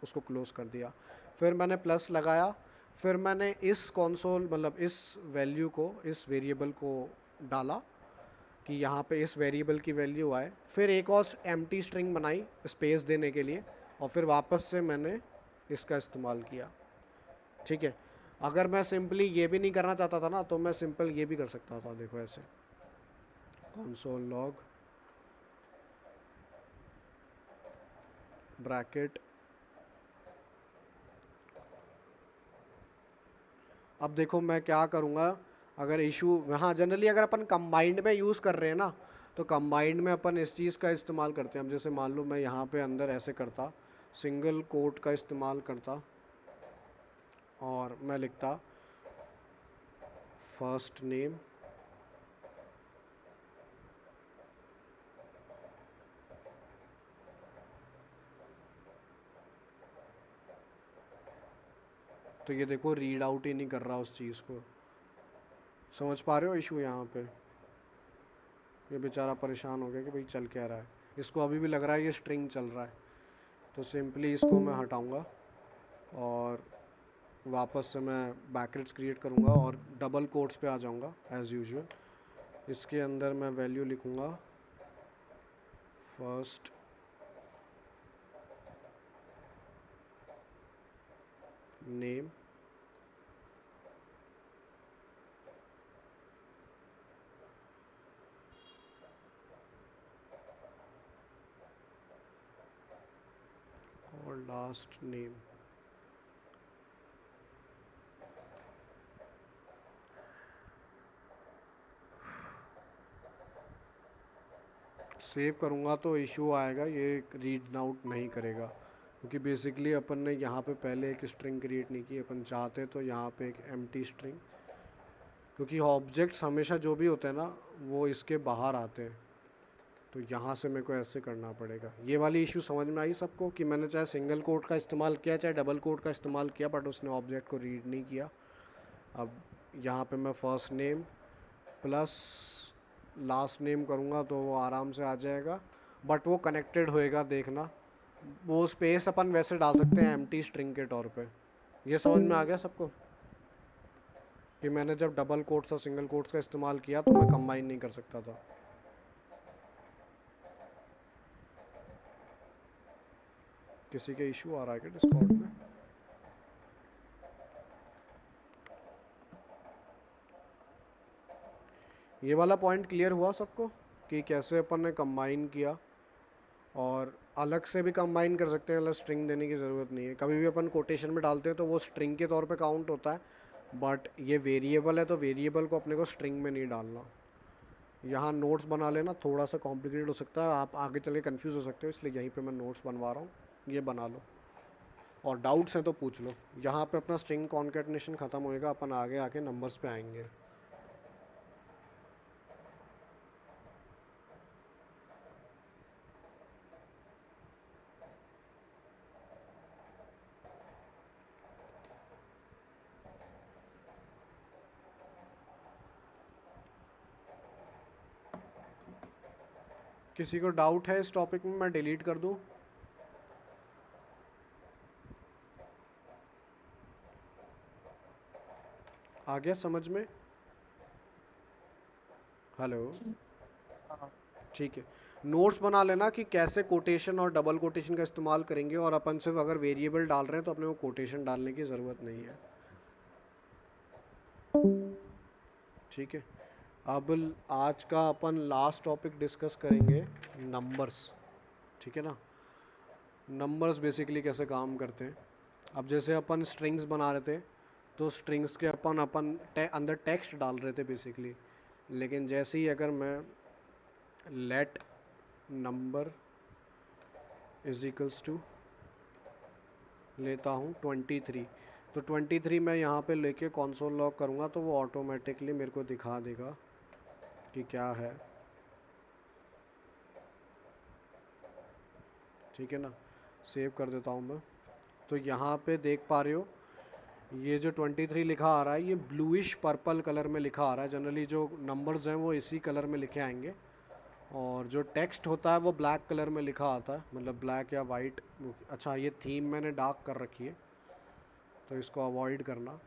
उसको क्लोज़ कर दिया। फिर मैंने प्लस लगाया, फिर मैंने इस कंसोल मतलब इस वैल्यू को, इस वेरिएबल को डाला कि यहाँ पे इस वेरिएबल की वैल्यू आए। फिर एक और एम्प्टी स्ट्रिंग बनाई स्पेस देने के लिए और फिर वापस से मैंने इसका इस्तेमाल किया। ठीक है, अगर मैं सिंपली ये भी नहीं करना चाहता था ना तो मैं सिंपल ये भी कर सकता था, देखो ऐसे कंसोल लॉग ब्रैकेट। अब देखो मैं क्या करूँगा, अगर इशू, हाँ जनरली अगर अपन कंबाइंड में यूज़ कर रहे हैं ना तो कंबाइंड में अपन इस चीज़ का इस्तेमाल करते हैं। अब जैसे मान लो मैं यहाँ पे अंदर ऐसे करता, सिंगल कोट का इस्तेमाल करता और मैं लिखता फर्स्ट नेम तो ये देखो रीड आउट ही नहीं कर रहा उस चीज़ को। समझ पा रहे हो इशू यहाँ पे? ये बेचारा परेशान हो गया कि भाई चल क्या रहा है, इसको अभी भी लग रहा है ये स्ट्रिंग चल रहा है। तो सिंपली इसको मैं हटाऊंगा और वापस से मैं ब्रैकेट्स क्रिएट करूंगा और डबल कोट्स पे आ जाऊंगा एज़ यूजुअल। इसके अंदर मैं वैल्यू लिखूंगा फर्स्ट नेम और लास्ट नेम। सेव करूँगा तो इशू आएगा, ये रीड आउट नहीं करेगा क्योंकि बेसिकली अपन ने यहाँ पे पहले एक स्ट्रिंग क्रिएट नहीं की। अपन चाहते तो यहाँ पे एक एम्प्टी स्ट्रिंग, क्योंकि ऑब्जेक्ट्स हमेशा जो भी होते हैं ना वो इसके बाहर आते हैं, तो यहाँ से मेरे को ऐसे करना पड़ेगा। ये वाली इशू समझ में आई सबको कि मैंने चाहे सिंगल कोट का इस्तेमाल किया चाहे डबल कोट का इस्तेमाल किया बट उसने ऑब्जेक्ट को रीड नहीं किया। अब यहाँ पे मैं first name plus last name करूँगा तो वो आराम से आ जाएगा, बट वो कनेक्टेड होएगा, देखना। वो स्पेस अपन वैसे डाल सकते हैं एम्प्टी स्ट्रिंग के तौर पे। ये समझ में आ गया सबको कि मैंने जब डबल कोट्स और सिंगल कोट्स का इस्तेमाल किया तो मैं कंबाइन नहीं कर सकता था। किसी का इशू आ रहा है क्या डिस्कॉर्ड में? ये वाला पॉइंट क्लियर हुआ सबको कि कैसे अपन ने कंबाइन किया? और अलग से भी कंबाइन कर सकते हैं, मतलब स्ट्रिंग देने की ज़रूरत नहीं है। कभी भी अपन कोटेशन में डालते हैं तो वो स्ट्रिंग के तौर पे काउंट होता है, बट ये वेरिएबल है तो वेरिएबल को अपने को स्ट्रिंग में नहीं डालना। यहाँ नोट्स बना लेना, थोड़ा सा कॉम्प्लिकेटेड हो सकता है, आप आगे चले कंफ्यूज हो सकते हो, इसलिए यहीं पे मैं नोट्स बनवा रहा हूँ, ये बना लो और डाउट्स हैं तो पूछ लो। यहाँ पे अपना स्ट्रिंग कॉन्कैटिनेशन ख़त्म होएगा, अपन आगे आके नंबर्स पे आएंगे। किसी को डाउट है इस टॉपिक में मैं डिलीट कर दूं? आ गया समझ में? हेलो, ठीक है। नोट्स बना लेना कि कैसे कोटेशन और डबल कोटेशन का इस्तेमाल करेंगे, और अपन सिर्फ अगर वेरिएबल डाल रहे हैं तो अपने को कोटेशन डालने की ज़रूरत नहीं है। ठीक है। अब आज का अपन लास्ट टॉपिक डिस्कस करेंगे नंबर्स। ठीक है ना। नंबर्स बेसिकली कैसे काम करते हैं। अब जैसे अपन स्ट्रिंग्स बना रहे थे तो स्ट्रिंग्स के अपन अंदर टेक्स्ट डाल रहे थे बेसिकली, लेकिन जैसे ही अगर मैं let number is equals to लेता हूँ 23, तो 23 मैं यहाँ पे लेके कंसोल लॉग करूँगा तो वो ऑटोमेटिकली मेरे को दिखा देगा कि क्या है। ठीक है ना। सेव कर देता हूँ मैं। तो यहाँ पे देख पा रहे हो ये जो 23 लिखा आ रहा है ये ब्लूइश पर्पल कलर में लिखा आ रहा है। जनरली जो नंबर्स हैं वो इसी कलर में लिखे आएंगे, और जो टेक्स्ट होता है वो ब्लैक कलर में लिखा आता है, मतलब ब्लैक या वाइट। अच्छा, ये थीम मैंने डार्क कर रखी है तो इसको अवॉइड करना।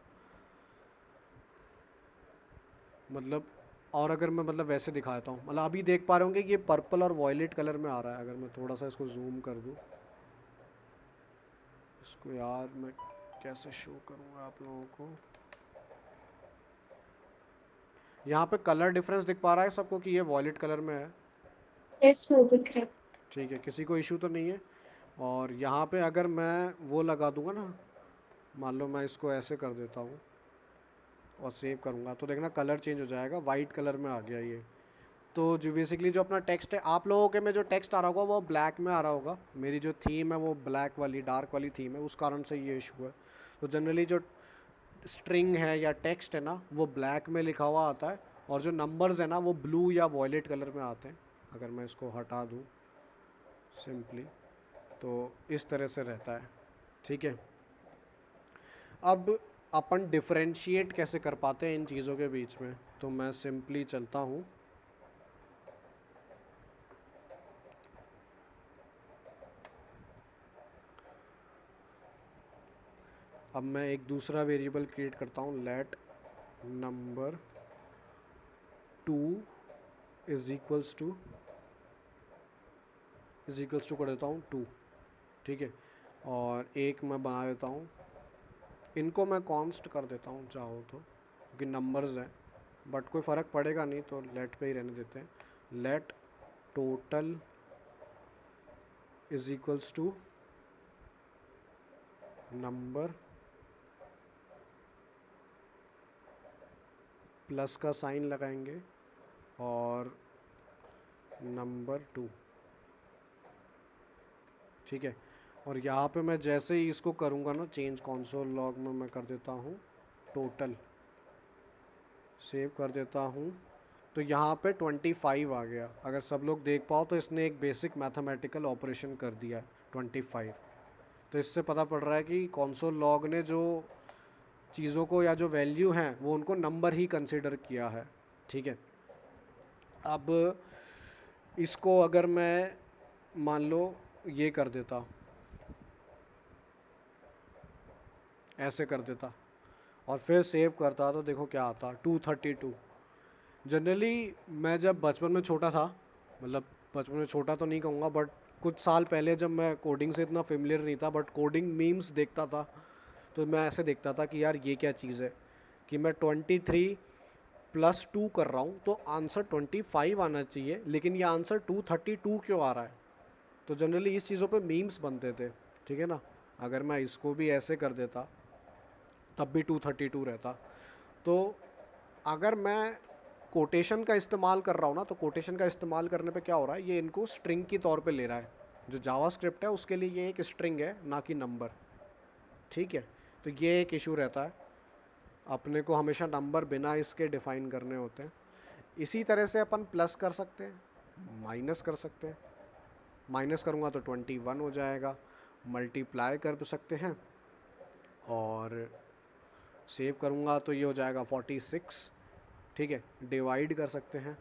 मतलब और अगर मैं मतलब वैसे दिखा देता हूँ, मतलब अभी देख पा रहे होंगे कि ये पर्पल और वॉयलेट कलर में आ रहा है। अगर मैं थोड़ा सा इसको जूम कर दूँ, इसको यार मैं कैसे शो करूँगा आप लोगों को। यहाँ पे कलर डिफरेंस दिख पा रहा है सबको कि ये वॉयलेट कलर में है। यस सर, दिख रहा है। ठीक है, किसी को इशू तो नहीं है। और यहाँ पे अगर मैं वो लगा दूँगा ना, मान लो मैं इसको ऐसे कर देता हूँ और सेव करूँगा तो देखना कलर चेंज हो जाएगा, वाइट कलर में आ गया ये। तो जो बेसिकली जो अपना टेक्स्ट है, आप लोगों के में जो टेक्स्ट आ रहा होगा वो ब्लैक में आ रहा होगा। मेरी जो थीम है वो ब्लैक वाली डार्क वाली थीम है, उस कारण से ये इशू है। तो जनरली जो स्ट्रिंग है या टेक्स्ट है ना वो ब्लैक में लिखा हुआ आता है, और जो नंबर्स है ना वो ब्लू या वॉयलेट कलर में आते हैं। अगर मैं इसको हटा दूँ सिंपली तो इस तरह से रहता है। ठीक है। अब अपन डिफरेंशिएट कैसे कर पाते हैं इन चीज़ों के बीच में, तो मैं सिंपली चलता हूँ। अब मैं एक दूसरा वेरिएबल क्रिएट करता हूँ, let number 2 is equals to कर देता हूँ 2। ठीक है। और एक मैं बना देता हूँ, इनको मैं कॉन्स्ट कर देता हूँ चाहो तो, क्योंकि नंबर्स हैं बट कोई फ़र्क पड़ेगा नहीं तो लेट पे ही रहने देते हैं। Let total is equals to number plus का साइन लगाएंगे और नंबर 2। ठीक है। और यहाँ पे मैं जैसे ही इसको करूँगा ना चेंज, कंसोल लॉग में मैं कर देता हूँ टोटल, सेव कर देता हूँ, तो यहाँ पे 25 आ गया। अगर सब लोग देख पाओ तो इसने एक बेसिक मैथमेटिकल ऑपरेशन कर दिया है 25। तो इससे पता पड़ रहा है कि कंसोल लॉग ने जो चीज़ों को या जो वैल्यू हैं वो उनको नंबर ही कंसिडर किया है। ठीक है। अब इसको अगर मैं मान लो ये कर देता, ऐसे कर देता और फिर सेव करता तो देखो क्या आता, 232। जनरली मैं जब बचपन में छोटा था, मतलब बचपन में छोटा तो नहीं कहूँगा बट कुछ साल पहले जब मैं कोडिंग से इतना फेमिलियर नहीं था बट कोडिंग मीम्स देखता था, तो मैं ऐसे देखता था कि यार ये क्या चीज़ है कि मैं 23 प्लस 2 कर रहा हूँ तो आंसर 25 आना चाहिए, लेकिन ये आंसर 232 क्यों आ रहा है। तो जनरली इस चीज़ों पे मीम्स बनते थे। ठीक है ना। अगर मैं इसको भी ऐसे कर देता तब भी 232 रहता। तो अगर मैं कोटेशन का इस्तेमाल कर रहा हूँ ना, तो कोटेशन का इस्तेमाल करने पे क्या हो रहा है, ये इनको स्ट्रिंग की तौर पे ले रहा है। जो जावास्क्रिप्ट है उसके लिए ये एक स्ट्रिंग है ना कि नंबर। ठीक है। तो ये एक इशू रहता है, अपने को हमेशा नंबर बिना इसके डिफ़ाइन करने होते हैं। इसी तरह से अपन प्लस कर सकते हैं, माइनस कर सकते हैं। माइनस करूँगा तो 21 हो जाएगा, मल्टीप्लाई कर सकते हैं और सेव करूँगा तो ये हो जाएगा 46। ठीक है। डिवाइड कर सकते हैं,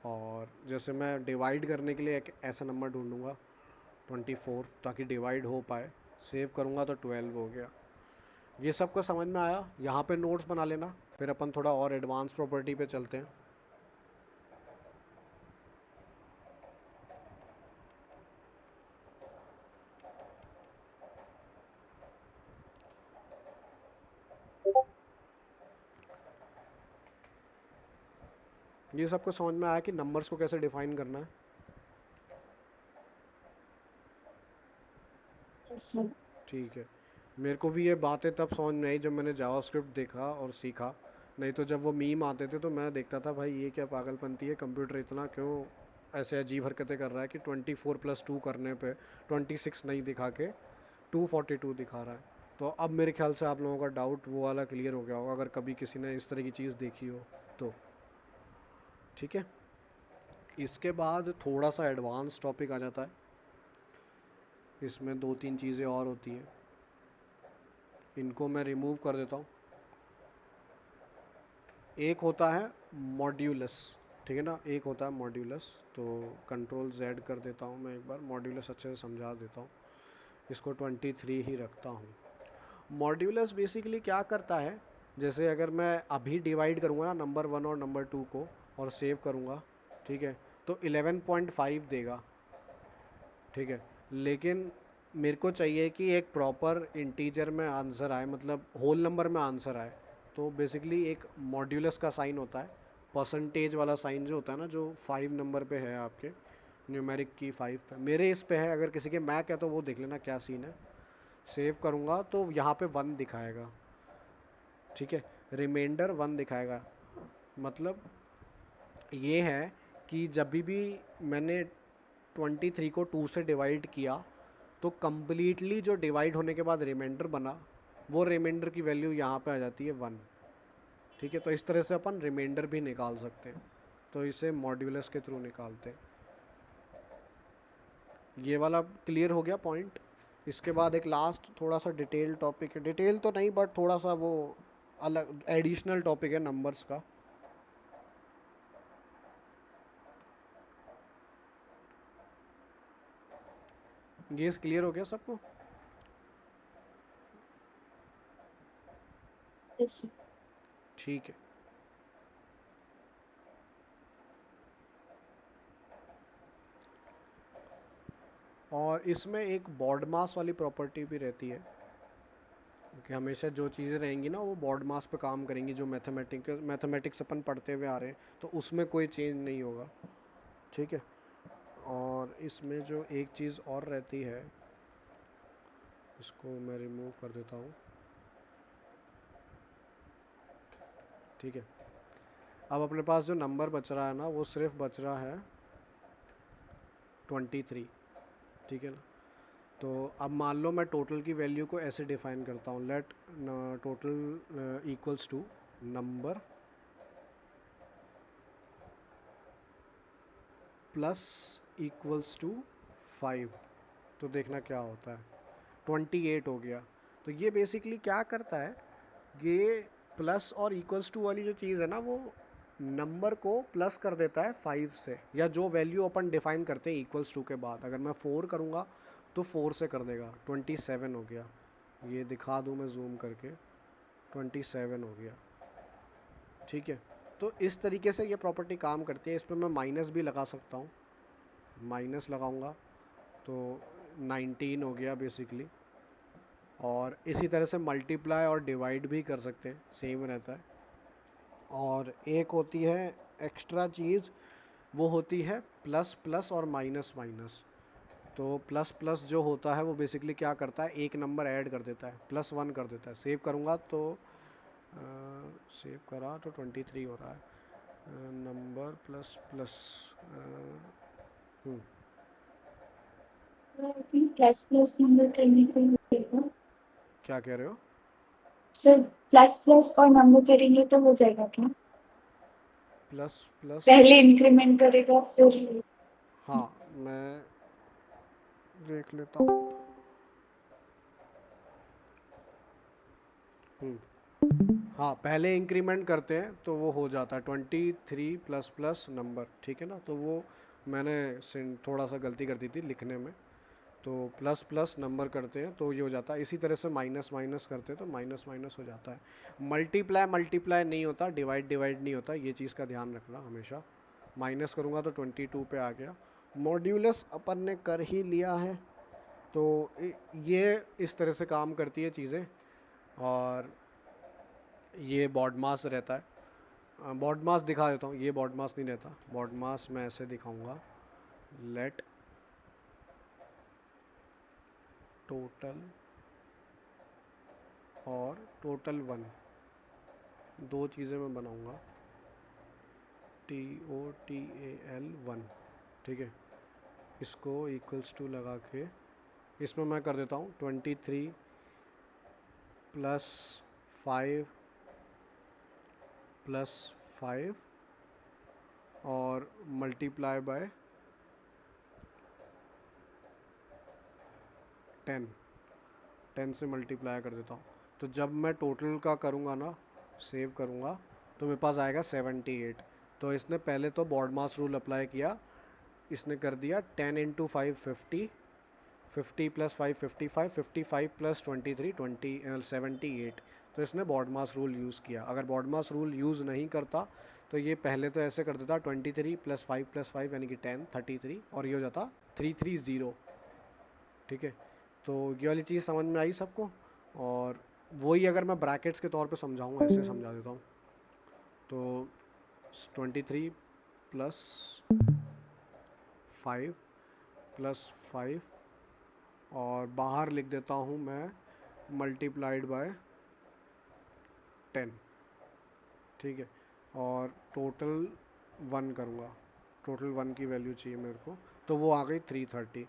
और जैसे मैं डिवाइड करने के लिए एक ऐसा नंबर ढूंढूंगा 24 ताकि डिवाइड हो पाए। सेव करूँगा तो 12 हो गया। ये सब को समझ में आया। यहाँ पे नोट्स बना लेना, फिर अपन थोड़ा और एडवांस प्रॉपर्टी पे चलते हैं। ये सबको समझ में आया कि नंबर्स को कैसे डिफाइन करना है? Yes, sir. ठीक है। मेरे को भी ये बातें तब समझ में आई जब मैंने जावास्क्रिप्ट देखा और सीखा। नहीं तो जब वो मीम आते थे तो मैं देखता था भाई ये क्या पागलपंती है, कंप्यूटर इतना क्यों ऐसे अजीब हरकतें कर रहा है कि 24+2 करने पे 26 नहीं दिखा के 242 दिखा रहा है। तो अब मेरे ख्याल से आप लोगों का डाउट वो वाला क्लियर हो गया होगा, अगर कभी किसी ने इस तरह की चीज़ देखी हो तो। ठीक है, इसके बाद थोड़ा सा एडवांस टॉपिक आ जाता है। इसमें 2-3 चीज़ें और होती हैं, इनको मैं रिमूव कर देता हूँ। एक होता है मॉड्यूलस, ठीक है ना, एक होता है मॉड्यूलस। तो Ctrl Z कर देता हूँ मैं, एक बार मॉड्यूलस अच्छे से समझा देता हूँ। इसको 23 ही रखता हूँ। मॉड्यूलस बेसिकली क्या करता है, जैसे अगर मैं अभी डिवाइड करूँगा ना नंबर 1 और नंबर 2 को और सेव करूँगा, ठीक है, तो 11.5 देगा, ठीक है। लेकिन मेरे को चाहिए कि एक प्रॉपर इंटीजर में आंसर आए, मतलब होल नंबर में आंसर आए। तो बेसिकली एक मॉड्यूलस का साइन होता है, परसेंटेज वाला साइन जो होता है ना, जो 5 नंबर पे है आपके न्यूमेरिक की 5 पे, मेरे इस पे है। अगर किसी के मैक है तो वो देख लेना क्या सीन है। सेव करूँगा तो यहाँ पे 1 दिखाएगा, ठीक है, रिमाइंडर 1 दिखाएगा। मतलब ये है कि जब भी मैंने 23 को 2 से डिवाइड किया तो कम्प्लीटली जो डिवाइड होने के बाद रिमाइंडर बना, वो रिमाइंडर की वैल्यू यहाँ पे आ जाती है 1, ठीक है। तो इस तरह से अपन रिमाइंडर भी निकाल सकते हैं, तो इसे मॉड्यूलस के थ्रू निकालते हैं। ये वाला क्लियर हो गया पॉइंट। इसके बाद एक लास्ट थोड़ा सा डिटेल टॉपिक है, डिटेल तो नहीं बट थोड़ा सा वो अलग एडिशनल टॉपिक है नंबर्स का। ये क्लियर हो गया सबको? Yes, sir. ठीक है। और इसमें एक बॉड मास वाली प्रॉपर्टी भी रहती है कि हमेशा जो चीज़ें रहेंगी ना वो बॉड मास पे काम करेंगी, जो मैथमेटिक्स अपन पढ़ते हुए आ रहे हैं, तो उसमें कोई चेंज नहीं होगा, ठीक है। और इसमें जो एक चीज़ और रहती है, इसको मैं रिमूव कर देता हूँ, ठीक है। अब अपने पास जो नंबर बच रहा है ना, वो सिर्फ बच रहा है 23, ठीक है ना। तो अब मान लो मैं टोटल की वैल्यू को ऐसे डिफाइन करता हूँ, let total equals to number plus equals to 5। तो देखना क्या होता है, 28 हो गया। तो ये बेसिकली क्या करता है, ये प्लस और इक्वल्स टू वाली जो चीज़ है ना, वो नंबर को प्लस कर देता है 5 से, या जो वैल्यू अपन डिफाइन करते हैं इक्वल्स टू के बाद। अगर मैं 4 करूँगा तो 4 से कर देगा, 27 हो गया। ये दिखा दूँ मैं जूम करके, 27 हो गया, ठीक है। तो इस तरीके से ये प्रॉपर्टी काम करती है। इस पर मैं माइनस भी लगा सकता हूँ, माइनस लगाऊंगा तो 19 हो गया बेसिकली। और इसी तरह से मल्टीप्लाई और डिवाइड भी कर सकते हैं, सेम रहता है। और एक होती है एक्स्ट्रा चीज़, वो होती है प्लस प्लस और माइनस माइनस। तो प्लस प्लस जो होता है वो बेसिकली क्या करता है, एक नंबर ऐड कर देता है, +1 कर देता है। सेव करूँगा तो सेव करा तो 23 हो रहा है, number plus plus I think plus number करने को ही हो जाएगा क्या कह रहे हो? सर। प्लस और नंबर करेंगे तो हो जाएगा क्या? प्लस प्लस, पहले इंक्रीमेंट करेगा फिर। हाँ मैं देख लेता हूँ। हाँ, पहले इंक्रीमेंट करते हैं तो वो हो जाता है 23 प्लस प्लस नंबर, ठीक है ना। तो वो मैंने थोड़ा सा गलती कर दी थी लिखने में। तो प्लस प्लस नंबर करते हैं तो ये हो जाता है। इसी तरह से माइनस माइनस करते हैं तो माइनस माइनस हो जाता है। मल्टीप्लाई मल्टीप्लाई नहीं होता, डिवाइड डिवाइड नहीं होता, ये चीज़ का ध्यान रखना हमेशा। माइनस करूँगा तो 22 पे आ गया। मॉड्यूलस अपन ने कर ही लिया है, तो ये इस तरह से काम करती है चीज़ें। और ये बॉड मास रहता है। बॉड मास दिखा देता हूँ, ये बॉड मास नहीं रहता, बॉड मास मैं ऐसे दिखाऊंगा, लेट टोटल और टोटल 1, दो चीज़ें मैं बनाऊंगा, TOTAL 1, ठीक है। इसको इक्वल्स टू लगा के इसमें मैं कर देता हूँ 23 + 5 + 5 और मल्टीप्लाई बाय 10 से मल्टीप्लाई कर देता हूँ। तो जब मैं टोटल का करूँगा ना, सेव करूँगा, तो मेरे पास आएगा 78। तो इसने पहले तो बॉड मास रूल अप्लाई किया, इसने कर दिया 10 × 5 50, 50 + 5 55, 55 + 23 78। तो इसने बॉड मास रूल यूज़ किया। अगर बॉड मास रूल यूज़ नहीं करता तो ये पहले तो ऐसे कर देता 23 + 5 + 5 यानी कि 10 33, और ये हो जाता 330, ठीक है। तो ये वाली चीज़ समझ में आई सबको। और वही अगर मैं ब्रैकेट्स के तौर पे समझाऊँ, ऐसे समझा देता हूँ, तो 23 + 5 + 5 और बाहर लिख देता हूँ मैं मल्टीप्लाइड बाय 10, ठीक है। और टोटल 1 करूँगा, टोटल 1 की वैल्यू चाहिए मेरे को, तो वो आ गई 330।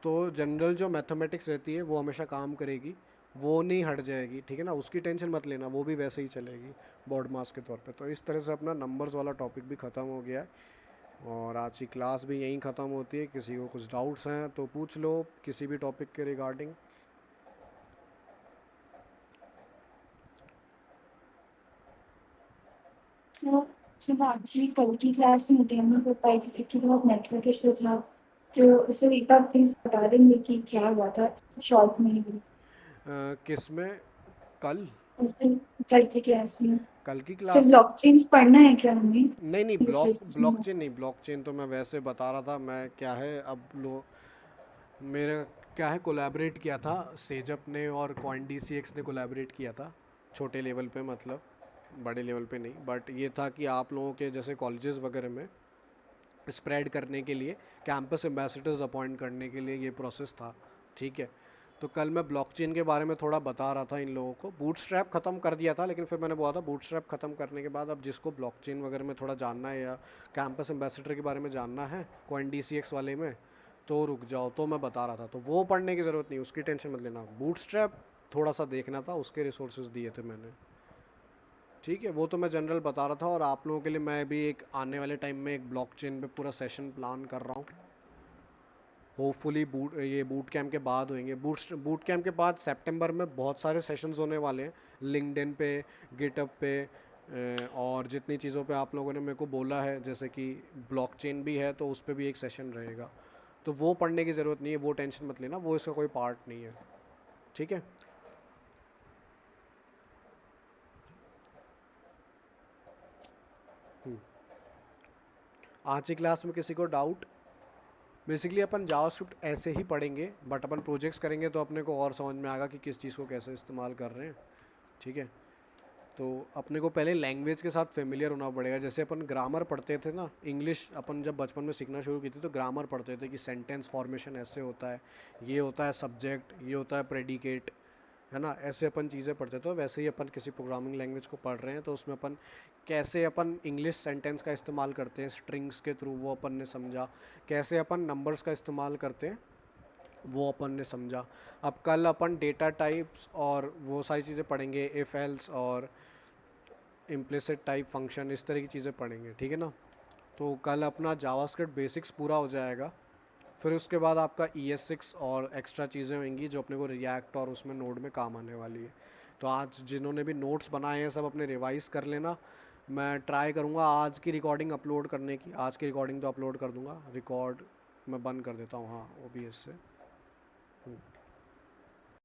तो जनरल जो मैथमेटिक्स रहती है वो हमेशा काम करेगी, वो नहीं हट जाएगी, ठीक है ना, उसकी टेंशन मत लेना, वो भी वैसे ही चलेगी बॉड मास के तौर पे। तो इस तरह से अपना नंबर्स वाला टॉपिक भी ख़त्म हो गया है और आज की क्लास भी यहीं ख़त्म होती है। किसी को कुछ डाउट्स हैं तो पूछ लो किसी भी टॉपिक के रिगार्डिंग। सर सर एक्चुअली कल की क्लास में अटेंड नहीं कर पाई थी क्योंकि बहुत नेटवर्क इशू था। तो सर एक बार प्लीज़ बता देंगे कि क्या हुआ था, शॉर्ट में ही। किस में? कल? सर कल की क्लास में कल की सर क्लास? ब्लॉकचेन्स पढ़ना है क्या हमें? नहीं नहीं, रिसोर्सेज में। ब्लॉकचेन नहीं, ब्लॉकचेन तो मैं वैसे बता रहा था। मैं क्या है, अब मेरे क्या है, कोलैबोरेट किया था सेजप ने और कॉइन DCX ने कोलैबोरेट किया था, छोटे लेवल पे, मतलब बड़े लेवल पे नहीं। बट ये था कि आप लोगों के जैसे कॉलेजेस वगैरह में स्प्रेड करने के लिए कैंपस एम्बेसडर्स अपॉइंट करने के लिए ये प्रोसेस था, ठीक है। तो कल मैं ब्लॉकचेन के बारे में थोड़ा बता रहा था इन लोगों को। बूटस्ट्रैप ख़त्म कर दिया था, लेकिन फिर मैंने बोला था बूटस्ट्रैप ख़त्म करने के बाद अब जिसको ब्लॉकचेन वगैरह में थोड़ा जानना है या कैंपस एम्बेसडर के बारे में जानना है कॉइन DCX वाले में, तो रुक जाओ। तो मैं बता रहा था, तो वो पढ़ने की ज़रूरत नहीं, उसकी टेंशन मत लेना। बूटस्ट्रैप थोड़ा सा देखना था, उसके रिसोर्सेज दिए थे मैंने, ठीक है। वो तो मैं जनरल बता रहा था। और आप लोगों के लिए मैं भी एक आने वाले टाइम में एक ब्लॉकचेन पे पूरा सेशन प्लान कर रहा हूँ। होपफुली ये बूट कैम्प के बाद होंगे। बूट कैम्प के बाद सितंबर में बहुत सारे सेशंस होने वाले हैं, लिंक्डइन पे, गिटअप पे, और जितनी चीज़ों पे आप लोगों ने मेरे को बोला है, जैसे कि ब्लॉकचेन भी है तो उस पर भी एक सेशन रहेगा। तो वो पढ़ने की ज़रूरत नहीं है, वो टेंशन मत लेना, वो इसका कोई पार्ट नहीं है, ठीक है। आज की क्लास में किसी को डाउट? बेसिकली अपन जावास्क्रिप्ट ऐसे ही पढ़ेंगे, बट अपन प्रोजेक्ट्स करेंगे तो अपने को और समझ में आएगा कि किस चीज़ को कैसे इस्तेमाल कर रहे हैं, ठीक है। तो अपने को पहले लैंग्वेज के साथ फेमिलियर होना पड़ेगा। जैसे अपन ग्रामर पढ़ते थे ना, इंग्लिश अपन जब बचपन में सीखना शुरू की थी तो ग्रामर पढ़ते थे कि सेंटेंस फॉर्मेशन ऐसे होता है, ये होता है सब्जेक्ट, ये होता है प्रेडिकेट, है ना, ऐसे अपन चीज़ें पढ़ते थे। तो वैसे ही अपन किसी प्रोग्रामिंग लैंग्वेज को पढ़ रहे हैं तो उसमें अपन कैसे अपन इंग्लिश सेंटेंस का इस्तेमाल करते हैं स्ट्रिंग्स के थ्रू, वो अपन ने समझा। कैसे अपन नंबर्स का इस्तेमाल करते हैं वो अपन ने समझा। अब कल अपन डेटा टाइप्स और वो सारी चीज़ें पढ़ेंगे, इफ़ एल्स और इम्प्लिसिट टाइप फंक्शन, इस तरह की चीज़ें पढ़ेंगे, ठीक है ना। तो कल अपना जावास्क्रिप्ट बेसिक्स पूरा हो जाएगा। फिर उसके बाद आपका ES6 और एक्स्ट्रा चीज़ें होंगी जो अपने को रिएक्ट और उसमें नोड में काम आने वाली है। तो आज जिन्होंने भी नोट्स बनाए हैं सब अपने रिवाइज कर लेना। मैं ट्राई करूँगा आज की रिकॉर्डिंग अपलोड करने की। आज की रिकॉर्डिंग तो अपलोड कर दूँगा, रिकॉर्ड मैं बंद कर देता हूँ, हाँ, OBS से।